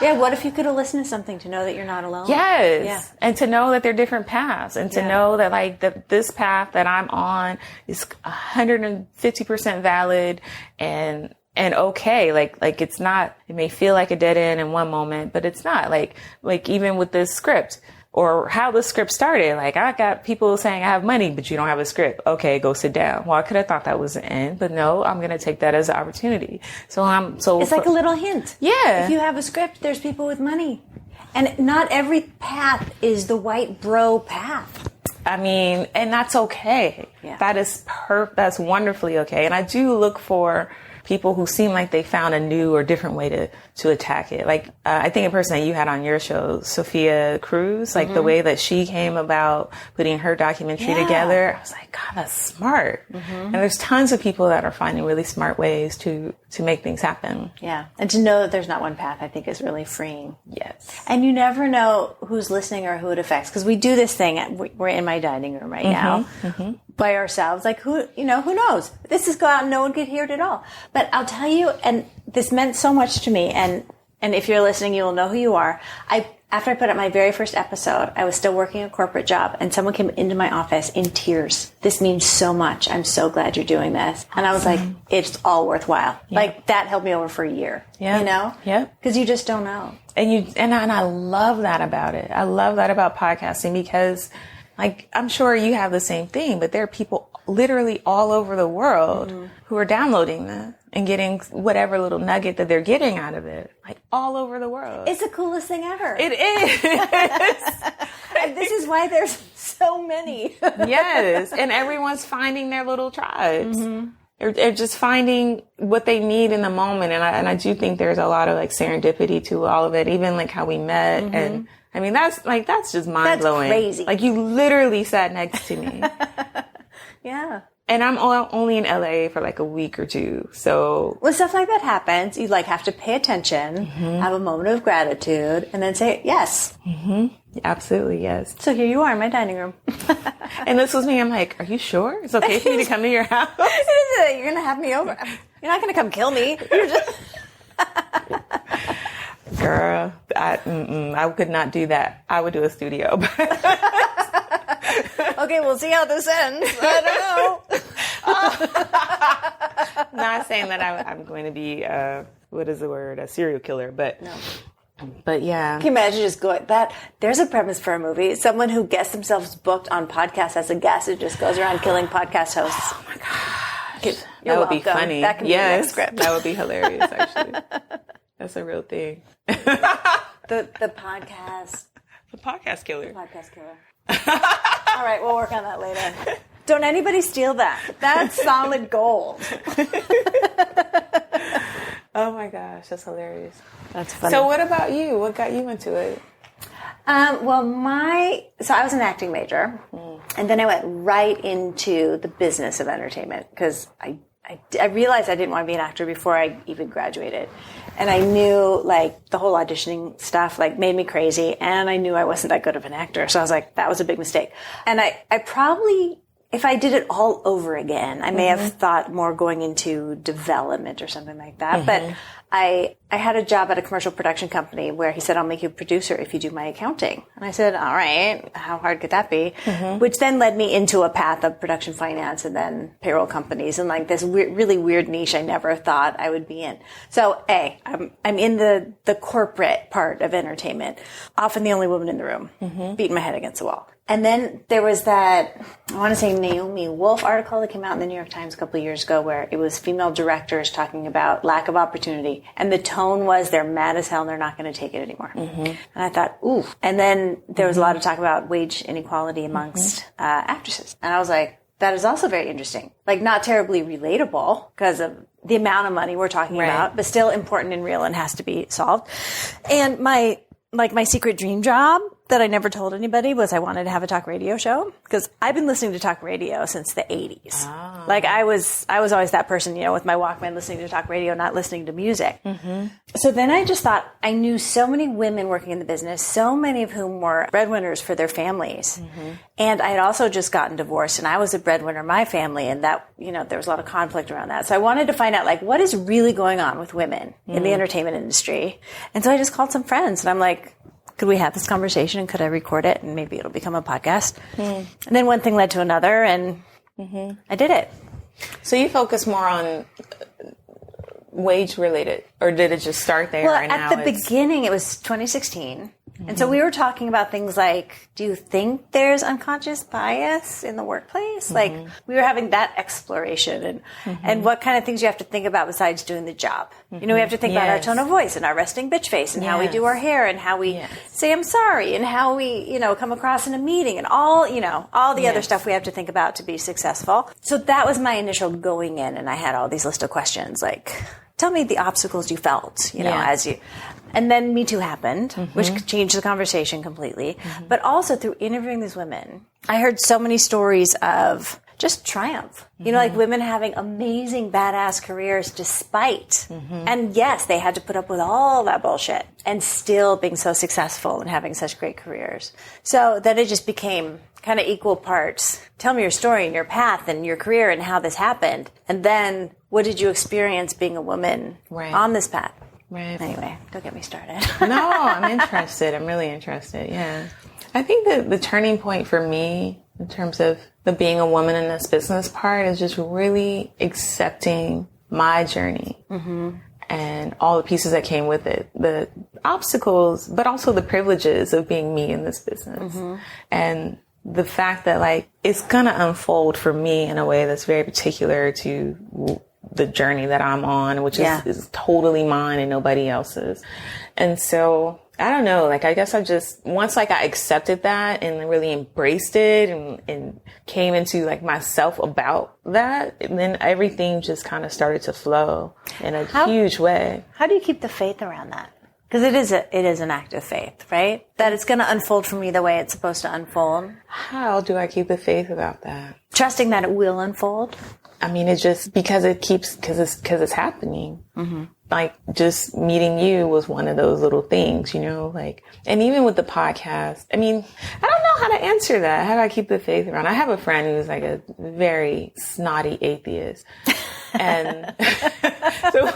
yeah, what if you could have listened to something to know that you're not alone?
Yes.
Yeah.
And to know that they're different paths and to know that like this path that I'm on is 150% valid and okay. Like it's not, it may feel like a dead end in one moment, but it's not like even with this script or how the script started. Like I got people saying I have money, but you don't have a script. Okay, go sit down. Well, I could have thought that was the end, but no, I'm going to take that as an opportunity. So it's
like a little hint.
Yeah.
If you have a script, there's people with money. And not every path is the white bro path.
I mean, and that's okay.
Yeah.
That's wonderfully okay. And I do look for people who seem like they found a new or different way to attack it. Like, I think a person that you had on your show, Sophia Cruz, like the way that she came about putting her documentary together, I was like, God, that's smart. And there's tons of people that are finding really smart ways to make things happen.
Yeah. And to know that there's not one path, I think is really freeing.
Yes.
And you never know who's listening or who it affects. Because we do this thing, we're in my dining room right now by ourselves. Like who knows? This is go out and no one could hear it at all. But I'll tell you, and this meant so much to me. And if you're listening, you will know who you are. After I put up my very first episode, I was still working a corporate job and someone came into my office in tears. This means so much. I'm so glad you're doing this. And I was like, it's all worthwhile. Yeah. Like that held me over for a year,
Yeah.
Because you just don't know.
And I love that about it. I love that about podcasting because like, I'm sure you have the same thing, but there are people literally all over the world who are downloading this and getting whatever little nugget that they're getting out of it, like all over the world.
It's the coolest thing ever.
It is.
And this is why there's so many.
Yes. And everyone's finding their little tribes. They're just finding what they need in the moment. And I do think there's a lot of like serendipity to all of it, even like how we met. And I mean, that's just mind blowing.
That's crazy.
Like you literally sat next to me.
Yeah.
And I'm only in LA for like a week or two. So
when stuff like that happens, you like have to pay attention, have a moment of gratitude, and then say yes.
Absolutely, yes.
So here you are in my dining room.
And this was me. I'm like, are you sure it's okay for me to come to your house?
You're going to have me over. You're not going to come kill me. You're just...
Girl, I could not do that. I would do a studio.
Okay, we'll see how this ends. I don't know.
Not saying that I'm going to be, what is the word, a serial killer, but no. But yeah.
Can you imagine just going that? There's a premise for a movie. Someone who gets themselves booked on podcasts as a guest and just goes around killing podcast hosts.
Oh my gosh.
That
would be funny.
That can be the next script.
That would be hilarious, actually. That's a real thing.
The podcast.
The podcast killer.
The podcast killer. All right, we'll work on that later. Don't anybody steal that. That's solid gold.
Oh my gosh, that's hilarious.
That's funny.
So what about you? What got you into it?
So I was an acting major, and then I went right into the business of entertainment because I realized I didn't want to be an actor before I even graduated. And I knew, like, the whole auditioning stuff, like, made me crazy. And I knew I wasn't that good of an actor. So I was like, that was a big mistake. And I probably, if I did it all over again, I may have thought more going into development or something like that. But I had a job at a commercial production company where he said, I'll make you a producer if you do my accounting. And I said, all right, how hard could that be? Which then led me into a path of production finance and then payroll companies and like this really weird niche I never thought I would be in. So I'm in the corporate part of entertainment, often the only woman in the room, beating my head against the wall. And then there was that, I want to say Naomi Wolf article that came out in the New York Times a couple of years ago where it was female directors talking about lack of opportunity. And the tone was they're mad as hell and they're not going to take it anymore. And I thought, ooh. And then there was a lot of talk about wage inequality amongst actresses. And I was like, that is also very interesting. Like not terribly relatable because of the amount of money we're talking about, but still important and real and has to be solved. And my secret dream job that I never told anybody was I wanted to have a talk radio show because I've been listening to talk radio since the 80s. Oh. Like I was always that person, with my Walkman listening to talk radio, not listening to music. So then I just thought I knew so many women working in the business, so many of whom were breadwinners for their families. And I had also just gotten divorced and I was a breadwinner in my family and that, there was a lot of conflict around that. So I wanted to find out what is really going on with women in the entertainment industry. And so I just called some friends and I'm like, could we have this conversation and could I record it and maybe it'll become a podcast? And then one thing led to another and I did it.
So you focus more on wage related or did it just start there?
Well, at the beginning it was 2016. And so we were talking about things like, do you think there's unconscious bias in the workplace? Like we were having that exploration and what kind of things you have to think about besides doing the job. We have to think about our tone of voice and our resting bitch face and how we do our hair and how we say I'm sorry and how we, come across in a meeting and all the other stuff we have to think about to be successful. So that was my initial going in and I had all these list of questions like, tell me the obstacles you felt, as you... And then Me Too happened, which changed the conversation completely. But also through interviewing these women, I heard so many stories of just triumph. Like women having amazing, badass careers despite. And yes, they had to put up with all that bullshit and still being so successful and having such great careers. So then it just became kind of equal parts. Tell me your story and your path and your career and how this happened. And then what did you experience being a woman on this path?
Right.
Anyway, don't get me started.
No, I'm interested. I'm really interested. Yeah. I think that the turning point for me in terms of the being a woman in this business part is just really accepting my journey and all the pieces that came with it, the obstacles, but also the privileges of being me in this business. And the fact that it's going to unfold for me in a way that's very particular to the journey that I'm on, which is totally mine and nobody else's. And so I don't know, I guess I just, once I accepted that and really embraced it and came into myself about that, and then everything just kind of started to flow in a huge way.
How do you keep the faith around that? Because it is an act of faith, right? That it's going to unfold for me the way it's supposed to unfold.
How do I keep the faith about that?
Trusting that it will unfold.
I mean, it's just because it's happening. Mm-hmm. Like, just meeting you was one of those little things, you know, like, and even with the podcast, I mean, I don't know how to answer that. How do I keep the faith around? I have a friend who's like a very snotty atheist. And so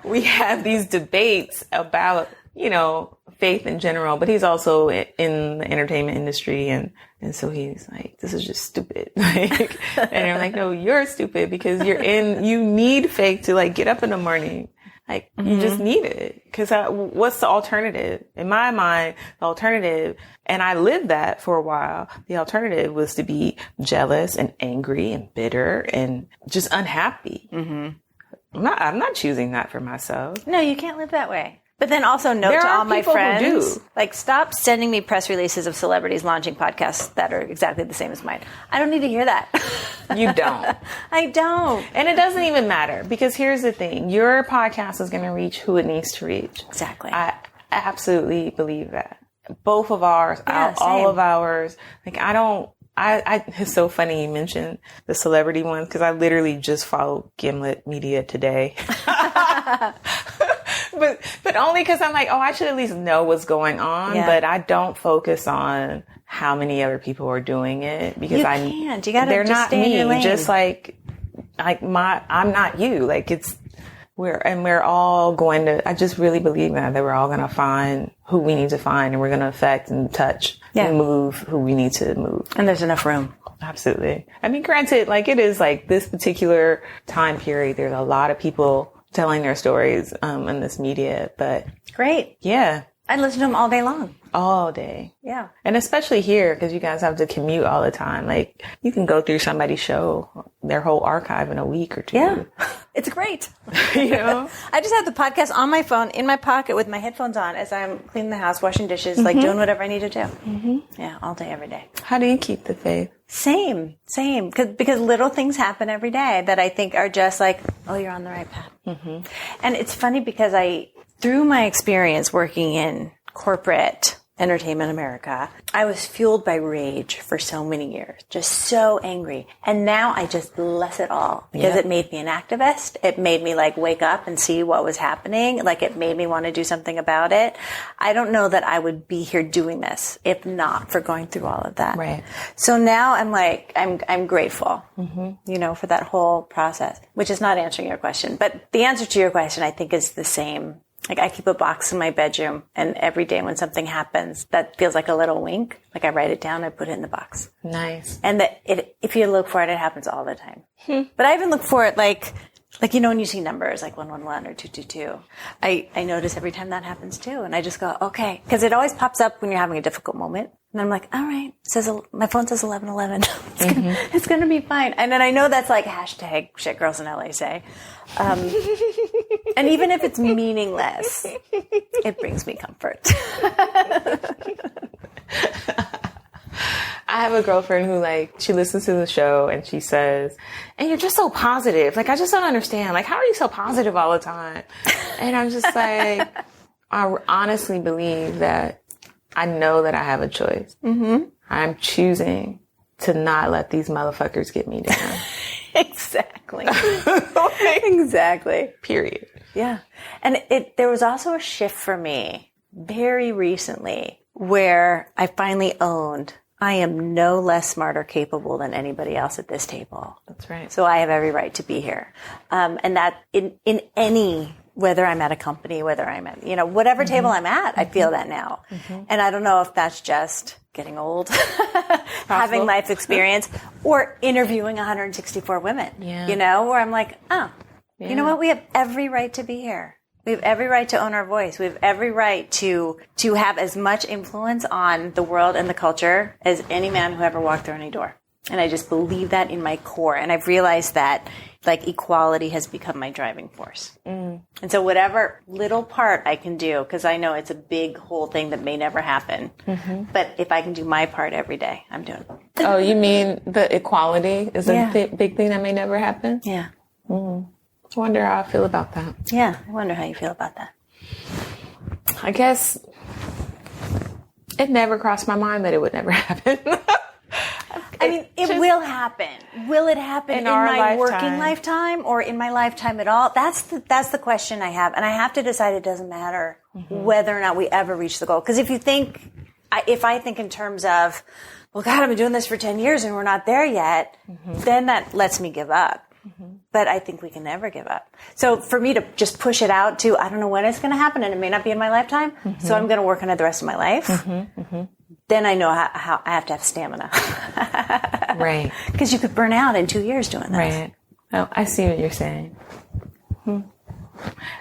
we have these debates about, you know, faith in general, but he's also in the entertainment industry. And so he's like, this is just stupid. Like, and I'm like, no, you're stupid because you need faith to like get up in the morning. Like, you just need it. Cause what's the alternative? In my mind, the alternative, and I lived that for a while, the alternative was to be jealous and angry and bitter and just unhappy. Mm-hmm. I'm not choosing that for myself.
No, you can't live that way. But then also note to all my friends, like, stop sending me press releases of celebrities launching podcasts that are exactly the same as mine. I don't need to hear that.
You don't.
I don't.
And it doesn't even matter because here's the thing. Your podcast is going to reach who it needs to reach.
Exactly.
I absolutely believe that. Both of ours, all of ours. Like, it's so funny you mentioned the celebrity ones because I literally just followed Gimlet Media today. But only because I'm like, I should at least know what's going on. Yeah. But I don't focus on how many other people are doing it because
you can't. You gotta
they're
just
not
stay in your
me.
lane.
Just like I'm not you. Like we're all going to. I just really believe that we're all going to find who we need to find, and we're going to affect and touch and move who we need to move.
And there's enough room.
Absolutely. I mean, granted, like it is like this particular time period. There's a lot of people telling their stories in this media, but
great.
Yeah.
I listen to them all day long.
All day.
Yeah.
And especially here, because you guys have to commute all the time. Like, you can go through somebody's show, their whole archive in a week or two.
Yeah. It's great.
You know?
I just have the podcast on my phone, in my pocket with my headphones on as I'm cleaning the house, washing dishes, like doing whatever I need to do. Mm-hmm. Yeah, all day, every day.
How do you keep the faith?
Same. Because little things happen every day that I think are just like, oh, you're on the right path. Mm-hmm. And it's funny because through my experience working in corporate entertainment America, I was fueled by rage for so many years, just so angry. And now I just bless it all because it made me an activist. It made me like wake up and see what was happening. Like it made me want to do something about it. I don't know that I would be here doing this if not for going through all of that.
Right.
So now I'm like, I'm grateful, you know, for that whole process, which is not answering your question. But the answer to your question, I think, is the same. Like I keep a box in my bedroom and every day when something happens that feels like a little wink, like I write it down, I put it in the box.
Nice.
And if you look for it, it happens all the time. But I even look for it like, you know, when you see numbers like 111 or 222, I notice every time that happens too. And I just go, okay. Cause it always pops up when you're having a difficult moment. And I'm like, all right, my phone says 1111. It's going to be fine. And then I know that's like hashtag shit girls in LA say. And even if it's meaningless, it brings me comfort.
I have a girlfriend who like, she listens to the show and she says, and you're just so positive. Like, I just don't understand. Like, how are you so positive all the time? And I'm just like, I honestly believe that I know that I have a choice. Mm-hmm. I'm choosing to not let these motherfuckers get me down.
Exactly. Exactly.
Period.
Yeah. And there was also a shift for me very recently where I finally owned I am no less smart or capable than anybody else at this table.
That's right.
So I have every right to be here. And that in any, whether I'm at a company, whether I'm at, you know, whatever table I'm at, I feel that now. And I don't know if that's just getting old, having life experience, or interviewing 164 women, you know, where I'm like, you know what? We have every right to be here. We have every right to own our voice. We have every right to have as much influence on the world and the culture as any man who ever walked through any door. And I just believe that in my core. And I've realized that like equality has become my driving force. And so whatever little part I can do, because I know it's a big whole thing that may never happen. But if I can do my part every day, I'm doing it.
Oh, you mean the equality is a big thing that may never happen?
Yeah.
I wonder how I feel about that.
Yeah, I wonder how you feel about that.
I guess it never crossed my mind that it would never happen.
I mean, it will happen. Will it happen in my working lifetime or in my lifetime at all? That's the question I have. And I have to decide it doesn't matter whether or not we ever reach the goal. Because if I think in terms of, well, God, I've been doing this for 10 years and we're not there yet, then that lets me give up. But I think we can never give up. So for me to just push it out to, I don't know when it's going to happen and it may not be in my lifetime. So I'm going to work on it the rest of my life. Then I know how I have to have stamina.
Right.
Because you could burn out in 2 years doing this.
Right. Oh, I see what you're saying.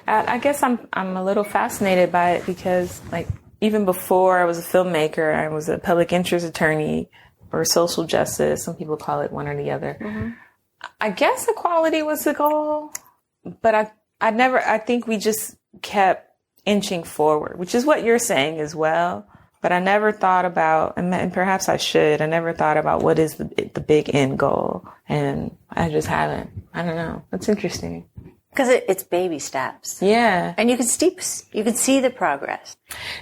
I guess I'm a little fascinated by it because, like, even before I was a filmmaker, I was a public interest attorney or social justice. Some people call it one or the other. I guess equality was the goal, but I think we just kept inching forward, which is what you're saying as well. But I never thought about, and perhaps I should, I never thought about what is the big end goal. And I just haven't. I don't know. That's interesting.
Because it's baby steps.
Yeah.
And you can see the progress.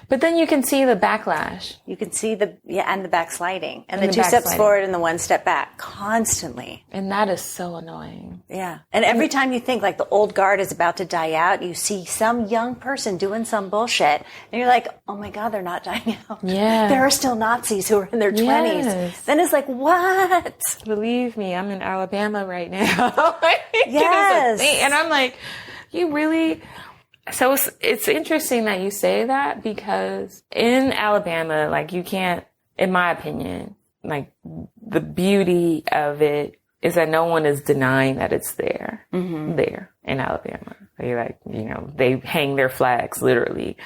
But then you can see the backlash.
You can see and the backsliding. And the 2 steps forward and the 1 step back constantly.
And that is so annoying.
Yeah. And every time you think like the old guard is about to die out, you see some young person doing some bullshit. And you're like, oh my God, they're not dying out.
Yeah.
There are still Nazis who are in their 20s. Then it's like, what?
Believe me, I'm in Alabama right now.
Yes.
And I'm like, you really... So it's interesting that you say that because in Alabama, like you can't, in my opinion, like the beauty of it is that no one is denying that it's there, there in Alabama. They they hang their flags literally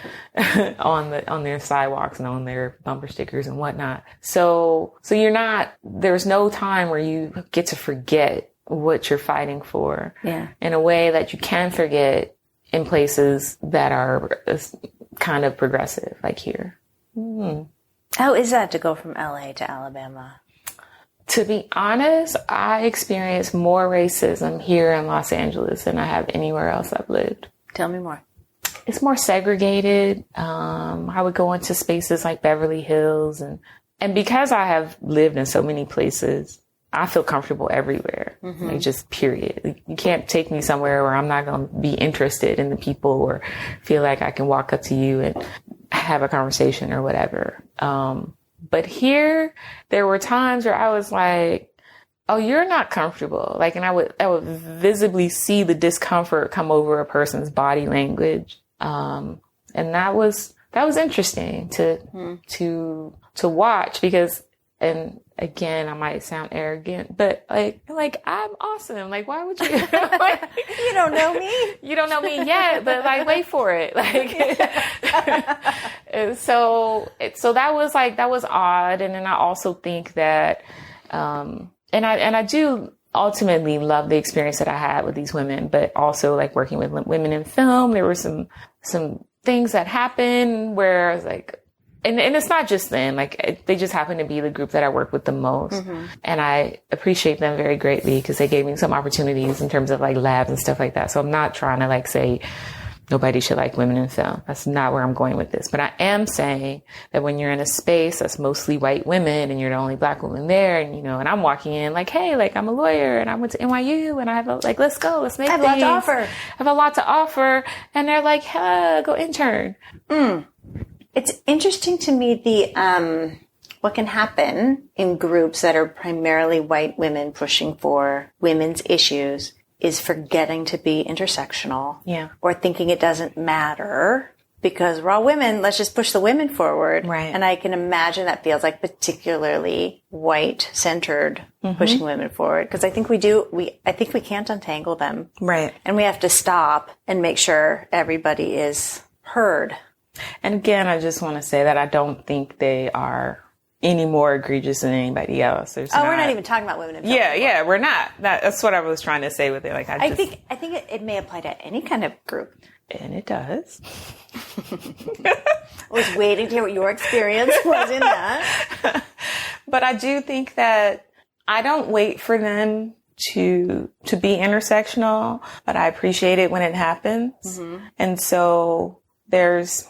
on their sidewalks and on their bumper stickers and whatnot. So there's no time where you get to forget what you're fighting for in a way that you can forget in places that are kind of progressive, like here.
How is that to go from LA to Alabama?
To be honest, I experienced more racism here in Los Angeles than I have anywhere else I've lived.
Tell me more.
It's more segregated. I would go into spaces like Beverly Hills and because I have lived in so many places, I feel comfortable everywhere. Like just period. Like, you can't take me somewhere where I'm not going to be interested in the people or feel like I can walk up to you and have a conversation or whatever. But here, there were times where I was like, oh, you're not comfortable. Like, and I would visibly see the discomfort come over a person's body language. And that was interesting to watch because, and again, I might sound arrogant, but like I'm awesome. Like, why would you?
You don't know me.
You don't know me yet, but like, wait for it. Like, so that was odd. And then I also think that, and I do ultimately love the experience that I had with these women, but also like working with women in film, there were some things that happened where I was like, and it's not just them, like they just happen to be the group that I work with the most. And I appreciate them very greatly because they gave me some opportunities in terms of like labs and stuff like that. So I'm not trying to like say nobody should like women in film. That's not where I'm going with this. But I am saying that when you're in a space that's mostly white women and you're the only black woman there and, and I'm walking in like, hey, like I'm a lawyer and I went to NYU and I have let's go, let's make things.
I have a lot to offer.
I have a lot to offer. And they're like, go intern.
It's interesting to me what can happen in groups that are primarily white women pushing for women's issues is forgetting to be intersectional.
Yeah.
Or thinking it doesn't matter because we're all women. Let's just push the women forward.
Right.
And I can imagine that feels like particularly white centered pushing women forward. Because I think I think we can't untangle them.
Right.
And we have to stop and make sure everybody is heard.
And again, I just want to say that I don't think they are any more egregious than anybody else.
We're not even talking about women in film.
Yeah, we're not. That's what I was trying to say with it. Like, I
think it may apply to any kind of group.
And it does.
I was waiting to hear what your experience was in that.
But I do think that I don't wait for them to be intersectional, but I appreciate it when it happens. And so there's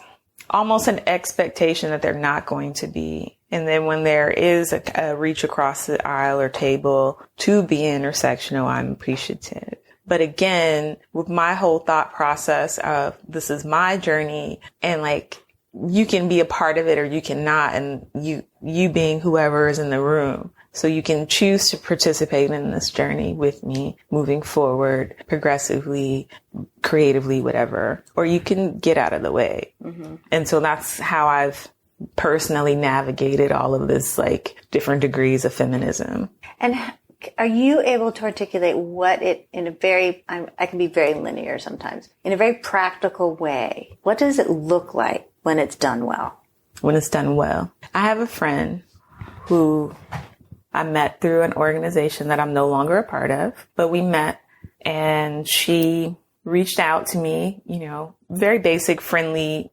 almost an expectation that they're not going to be. And then when there is a reach across the aisle or table to be intersectional, I'm appreciative. But again, with my whole thought process of this is my journey, and like, you can be a part of it or you cannot, and you being whoever is in the room. So you can choose to participate in this journey with me, moving forward, progressively, creatively, whatever, or you can get out of the way. Mm-hmm. And so that's how I've personally navigated all of this, like, different degrees of feminism.
And are you able to articulate what it, in a very, I can be very linear sometimes, in a very practical way, what does it look like when it's done well?
When it's done well. I have a friend who I met through an organization that I'm no longer a part of, but we met, and she reached out to me, you know, very basic, friendly,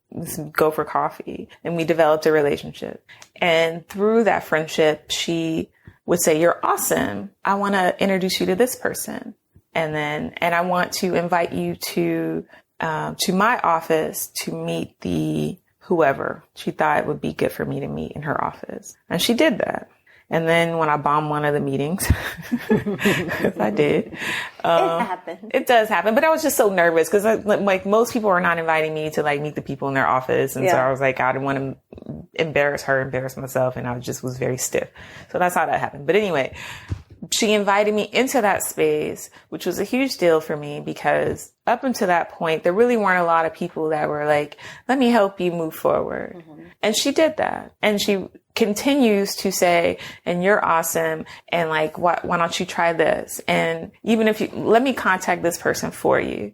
go for coffee. And we developed a relationship. And through that friendship, she would say, "You're awesome. I want to introduce you to this person. And I want to invite you to my office to meet the whoever she thought it would be good for me to meet in her office." And she did that. And then when I bombed one of the meetings, I did.
It happens.
It does happen. But I was just so nervous because like most people are not inviting me to like meet the people in their office. And so I was like, I didn't want to embarrass myself. And I was very stiff. So that's how that happened. But anyway, she invited me into that space, which was a huge deal for me because up until that point, there really weren't a lot of people that were like, let me help you move forward. Mm-hmm. And she did that. And she continues to say, and you're awesome. And like, why don't you try this? And even if let me contact this person for you.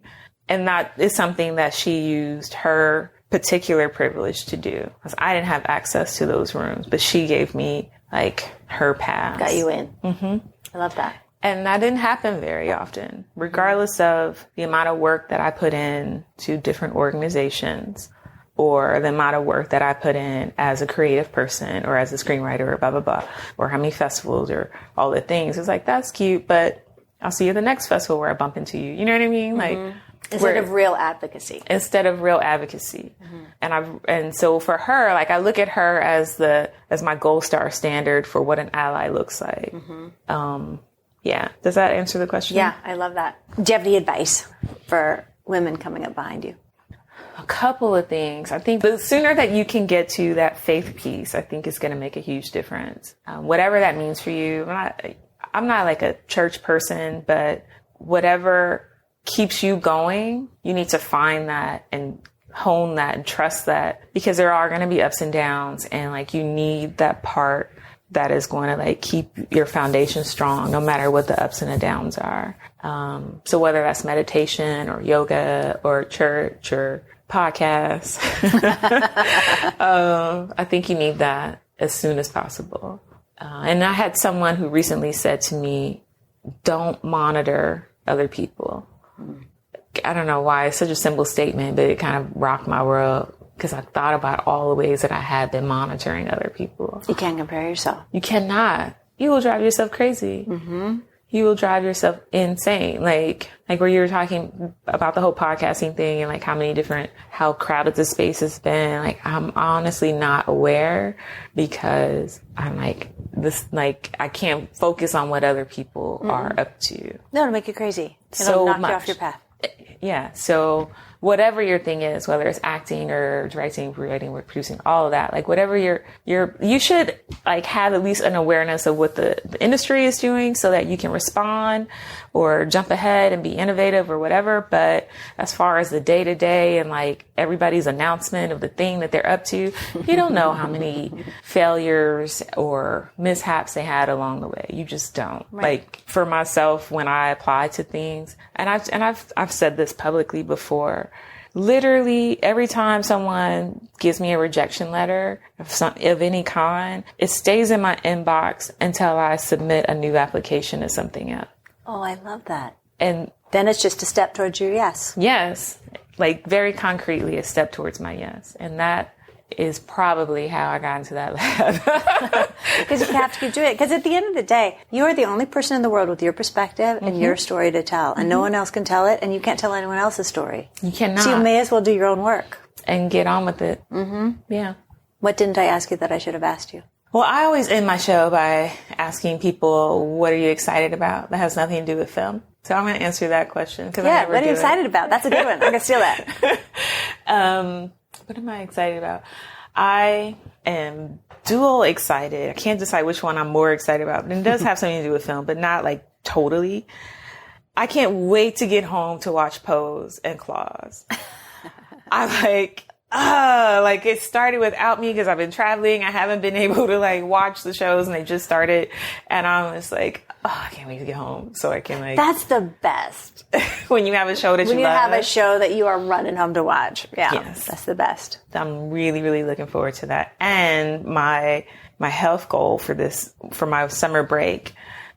And that is something that she used her particular privilege to do because I didn't have access to those rooms, but she gave me like her pass.
Got you in. Mm-hmm. I love that.
And that didn't happen very often, regardless of the amount of work that I put in to different organizations or the amount of work that I put in as a creative person or as a screenwriter or blah, blah, blah, or how many festivals or all the things. It's like, that's cute, but I'll see you at the next festival where I bump into you. You know what I mean?
Mm-hmm.
Like
Instead of real advocacy.
Mm-hmm. And so for her, like I look at her as my gold star standard for what an ally looks like. Mm-hmm. Yeah. Does that answer the question?
Yeah, I love that. Do you have any advice for women coming up behind you?
A couple of things. I think the sooner that you can get to that faith piece, I think is going to make a huge difference. Whatever that means for you. I'm not like a church person, but whatever keeps you going, you need to find that and hone that and trust that because there are going to be ups and downs and like you need that part that is going to like keep your foundation strong no matter what the ups and the downs are. So whether that's meditation or yoga or church or podcasts, I think you need that as soon as possible. And I had someone who recently said to me, don't monitor other people. I don't know why it's such a simple statement, but it kind of rocked my world because I thought about all the ways that I had been monitoring other people.
You can't compare yourself. You
cannot. You will drive yourself crazy. Mm-hmm. You will drive yourself insane. Like where you were talking about the whole podcasting thing and like how crowded the space has been. Like I'm honestly not aware because I'm like I can't focus on what other people are up to.
No, it'll make you crazy. It'll knock you off your path.
Yeah. So whatever your thing is, whether it's acting or directing, writing, or producing, all of that, like whatever you should like have at least an awareness of what the industry is doing so that you can respond or jump ahead and be innovative or whatever. But as far as the day to day and like everybody's announcement of the thing that they're up to, you don't know how many failures or mishaps they had along the way. You just don't. Right. Like for myself, when I apply to things, and I've said this publicly before, literally every time someone gives me a rejection letter of any kind, it stays in my inbox until I submit a new application to something else.
Oh, I love that.
And
then it's just a step towards your yes.
Yes. Like very concretely a step towards my yes. And that is probably how I got into that lab.
Because you have to keep doing it. Because at the end of the day, you are the only person in the world with your perspective and your story to tell. And no one else can tell it, and you can't tell anyone else's story.
You cannot.
So you may as well do your own work.
and get on with it. Mm-hmm. Yeah.
What didn't I ask you that I should have asked you?
Well, I always end my show by asking people, what are you excited about? That has nothing to do with film. So I'm going to answer that question.
What are you excited about? That's a good one. I'm going to steal that.
What am I excited about? I am dual excited. I can't decide which one I'm more excited about. And it does have something to do with film, but not like totally. I can't wait to get home to watch Pose and Claws. I like it started without me because I've been traveling. I haven't been able to like watch the shows and they just started. And I'm just like, I can't wait to get home so I can like.
That's the best.
When you have a show that you love.
When you have a show that you are running home to watch. Yeah.
Yes.
That's the best.
I'm really, really looking forward to that. And my health goal for my summer break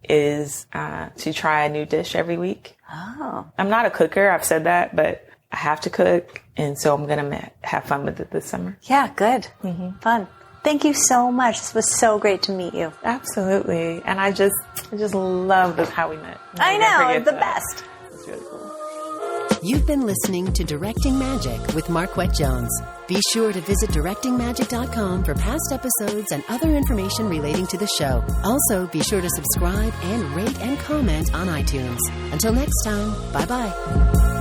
is to try a new dish every week.
Oh.
I'm not a cooker. I've said that, but I have to cook. And so I'm going to have fun with it this summer.
Yeah, good. Mm-hmm. Fun. Thank you so much. This was so great to meet you.
Absolutely. And I just love how we met.
I know. It's the best.
It's really cool.
You've been listening to Directing Magic with Marquette Jones. Be sure to visit directingmagic.com for past episodes and other information relating to the show. Also, be sure to subscribe and rate and comment on iTunes. Until next time, bye-bye.